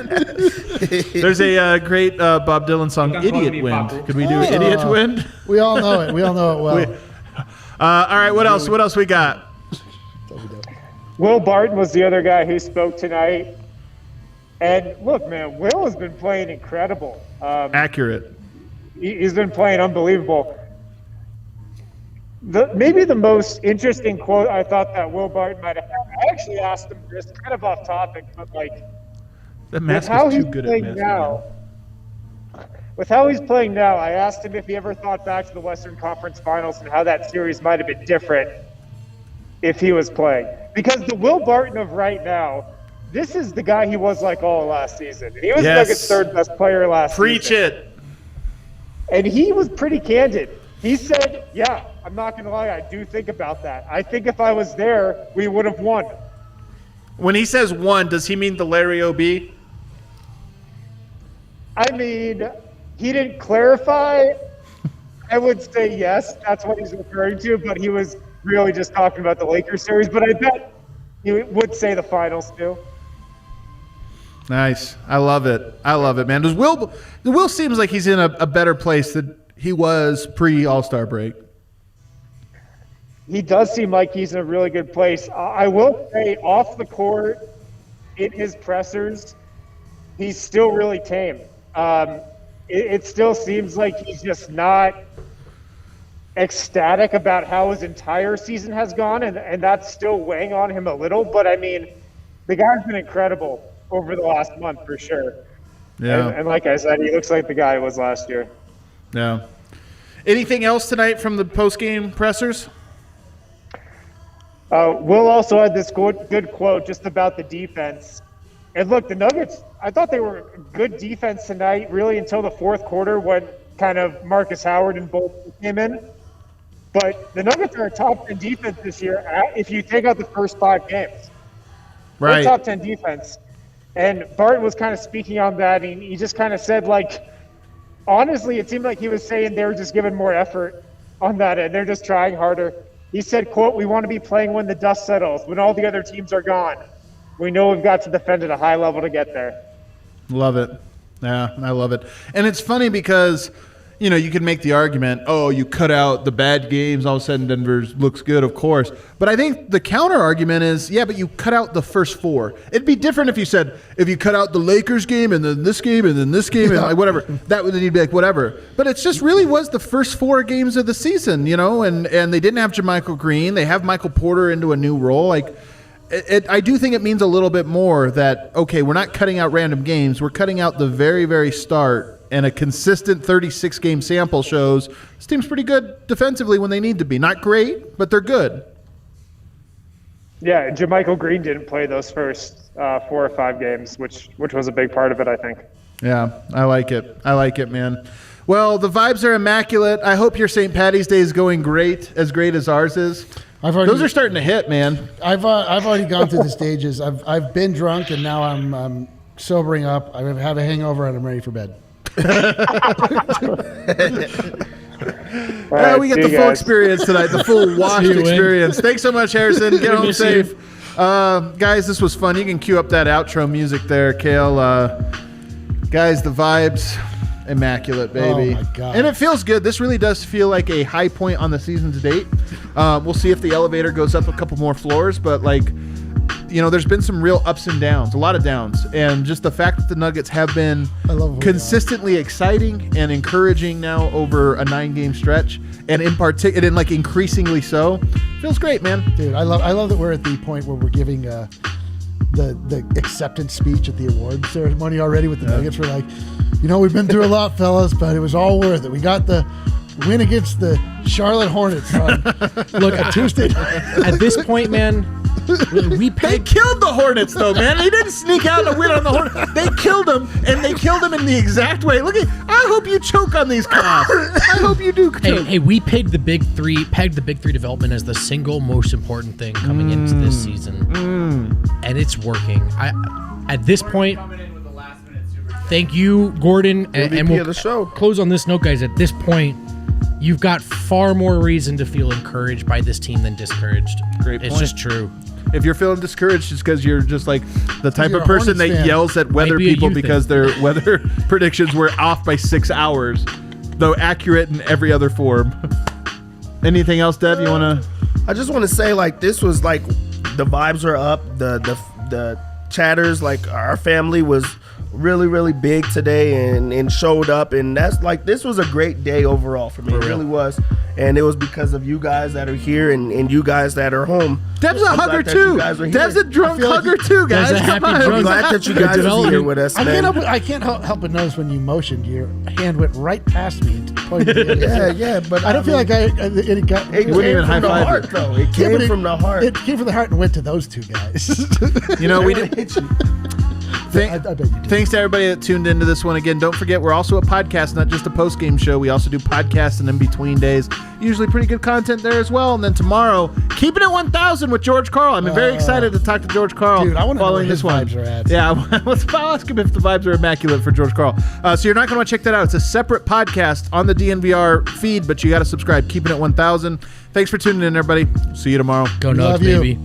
There's a great Bob Dylan song, Don't call "Idiot me Wind." Papu. Could we do "Idiot Wind"? We all know it. We all know it well. All right. What else? What else we got? Will Barton was the other guy who spoke tonight. And look, man, Will has been playing incredible. Accurate. He's been playing unbelievable. Maybe the most interesting quote I thought that Will Barton might have had, I actually asked him this, kind of off topic, but like, That with mask how is he's too good at playing masking. now, with how he's playing now, I asked him if he ever thought back to the Western Conference Finals and how that series might have been different if he was playing. Because the Will Barton of right now, this is the guy he was like all last season. And he was Yes. Nuggets' third best player last Preach season. it. And he was pretty candid. He said, yeah, I'm not going to lie, I do think about that. I think if I was there, we would have won. When he says one, does he mean the Larry O.B.? I mean, he didn't clarify. I would say yes, that's what he's referring to, but he was really just talking about the Lakers series. But I bet he would say the finals too. Nice. I love it. I love it, man. Will seems like he's in a better place than he was pre-All-Star break. He does seem like he's in a really good place. I will say, off the court, in his pressers, he's still really tame. It still seems like he's just not ecstatic about how his entire season has gone, and that's still weighing on him a little. But, I mean, the guy's been incredible over the last month for sure. Yeah. And like I said, he looks like the guy he was last year. Yeah. Anything else tonight from the post-game pressers? Will also had this good quote just about the defense. And look, the Nuggets, I thought they were good defense tonight, really until the fourth quarter when kind of Marcus Howard and Vogt came in. But the Nuggets are a top 10 defense this year if you take out the first 5 games. Right. They're top 10 defense. And Barton was kind of speaking on that, and he just kind of said, like, honestly, it seemed like he was saying they were just giving more effort on that end. They're just trying harder. He said, quote, "We want to be playing when the dust settles, when all the other teams are gone. We know we've got to defend at a high level to get there." Love it. Yeah, I love it. And it's funny because, you know, you can make the argument, oh, you cut out the bad games, all of a sudden Denver looks good, of course. But I think the counter argument is, yeah, but you cut out the first 4. It'd be different if you said, if you cut out the Lakers game and then this game and then this game and like whatever. That would you'd be like, whatever. But it just really was the first 4 games of the season, you know, and they didn't have JaMychal Green. They have Michael Porter into a new role. Like, I do think it means a little bit more that, okay, we're not cutting out random games. We're cutting out the very, very start. And a consistent 36-game sample shows this team's pretty good defensively when they need to be. Not great, but they're good. Yeah, JaMychal Green didn't play those first 4 or 5 games, which was a big part of it, I think. Yeah, I like it. I like it, man. Well, the vibes are immaculate. I hope your St. Patty's Day is going great as ours is. Those are starting to hit, man. I've already gone through the stages. I've been drunk, and now I'm sobering up. I have a hangover, and I'm ready for bed. We get the full experience tonight, the full washed experience. Thanks so much, Harrison. Get home safe. Guys, this was fun. You can cue up that outro music there, Kale. Guys, the vibes, immaculate, baby. Oh, my God. And it feels good. This really does feel like a high point on the season to date. We'll see if the elevator goes up a couple more floors, but like, you know, there's been some real ups and downs, a lot of downs. And just the fact that the Nuggets have been consistently exciting and encouraging now over a 9-game stretch, and in particular, and like increasingly so, feels great, man. Dude, I love that we're at the point where we're giving the acceptance speech at the award ceremony already with the Nuggets. We're like, you know, we've been through a lot, fellas, but it was all worth it. We got the win against the Charlotte Hornets on a Tuesday night. At this point, man, they killed the Hornets, though, man. They didn't sneak out and win on the Hornets. They killed them, and they killed them in the exact way. Look at, I hope you choke on these cops. I hope you do. Hey, we pegged the big three development as the single most important thing coming into this season, and it's working. At this point, thank you, Gordon, and we'll close on this note, guys. At this point, you've got far more reason to feel encouraged by this team than discouraged. Great point. It's just true. If you're feeling discouraged, it's because you're just like the type of person that yells at weather people because their weather predictions were off by 6 hours, though accurate in every other form. Anything else, Dev, you want to? I just want to say, like, this was like the vibes are up. The chatters, like, our family was really, really big today and showed up, and that's like, this was a great day overall for me. It really was, and it was because of you guys that are here and you guys that are home. Dev's a hugger too. Dev's a drunk hugger too, guys. Come on. I'm glad that you guys are here with us, man. I can't help but notice when you motioned, your hand went right past me and pointed to the yeah, but I don't feel like it got. It came from the heart, though. It came from the heart. It came from the heart and went to those two guys. You know, we did. Thanks to everybody that tuned into this one. Again, don't forget, we're also a podcast, not just a post-game show. We also do podcasts and in-between days. Usually pretty good content there as well. And then tomorrow, Keeping It 1000 with George Carl. I'm very excited to talk to George Carl. Dude, I want to know what his vibes are at. Yeah, I'll ask him if the vibes are immaculate for George Carl. So you're not going to want to check that out. It's a separate podcast on the DNVR feed, but you got to subscribe. Keeping It 1000. Thanks for tuning in, everybody. See you tomorrow. Go Nugs, baby.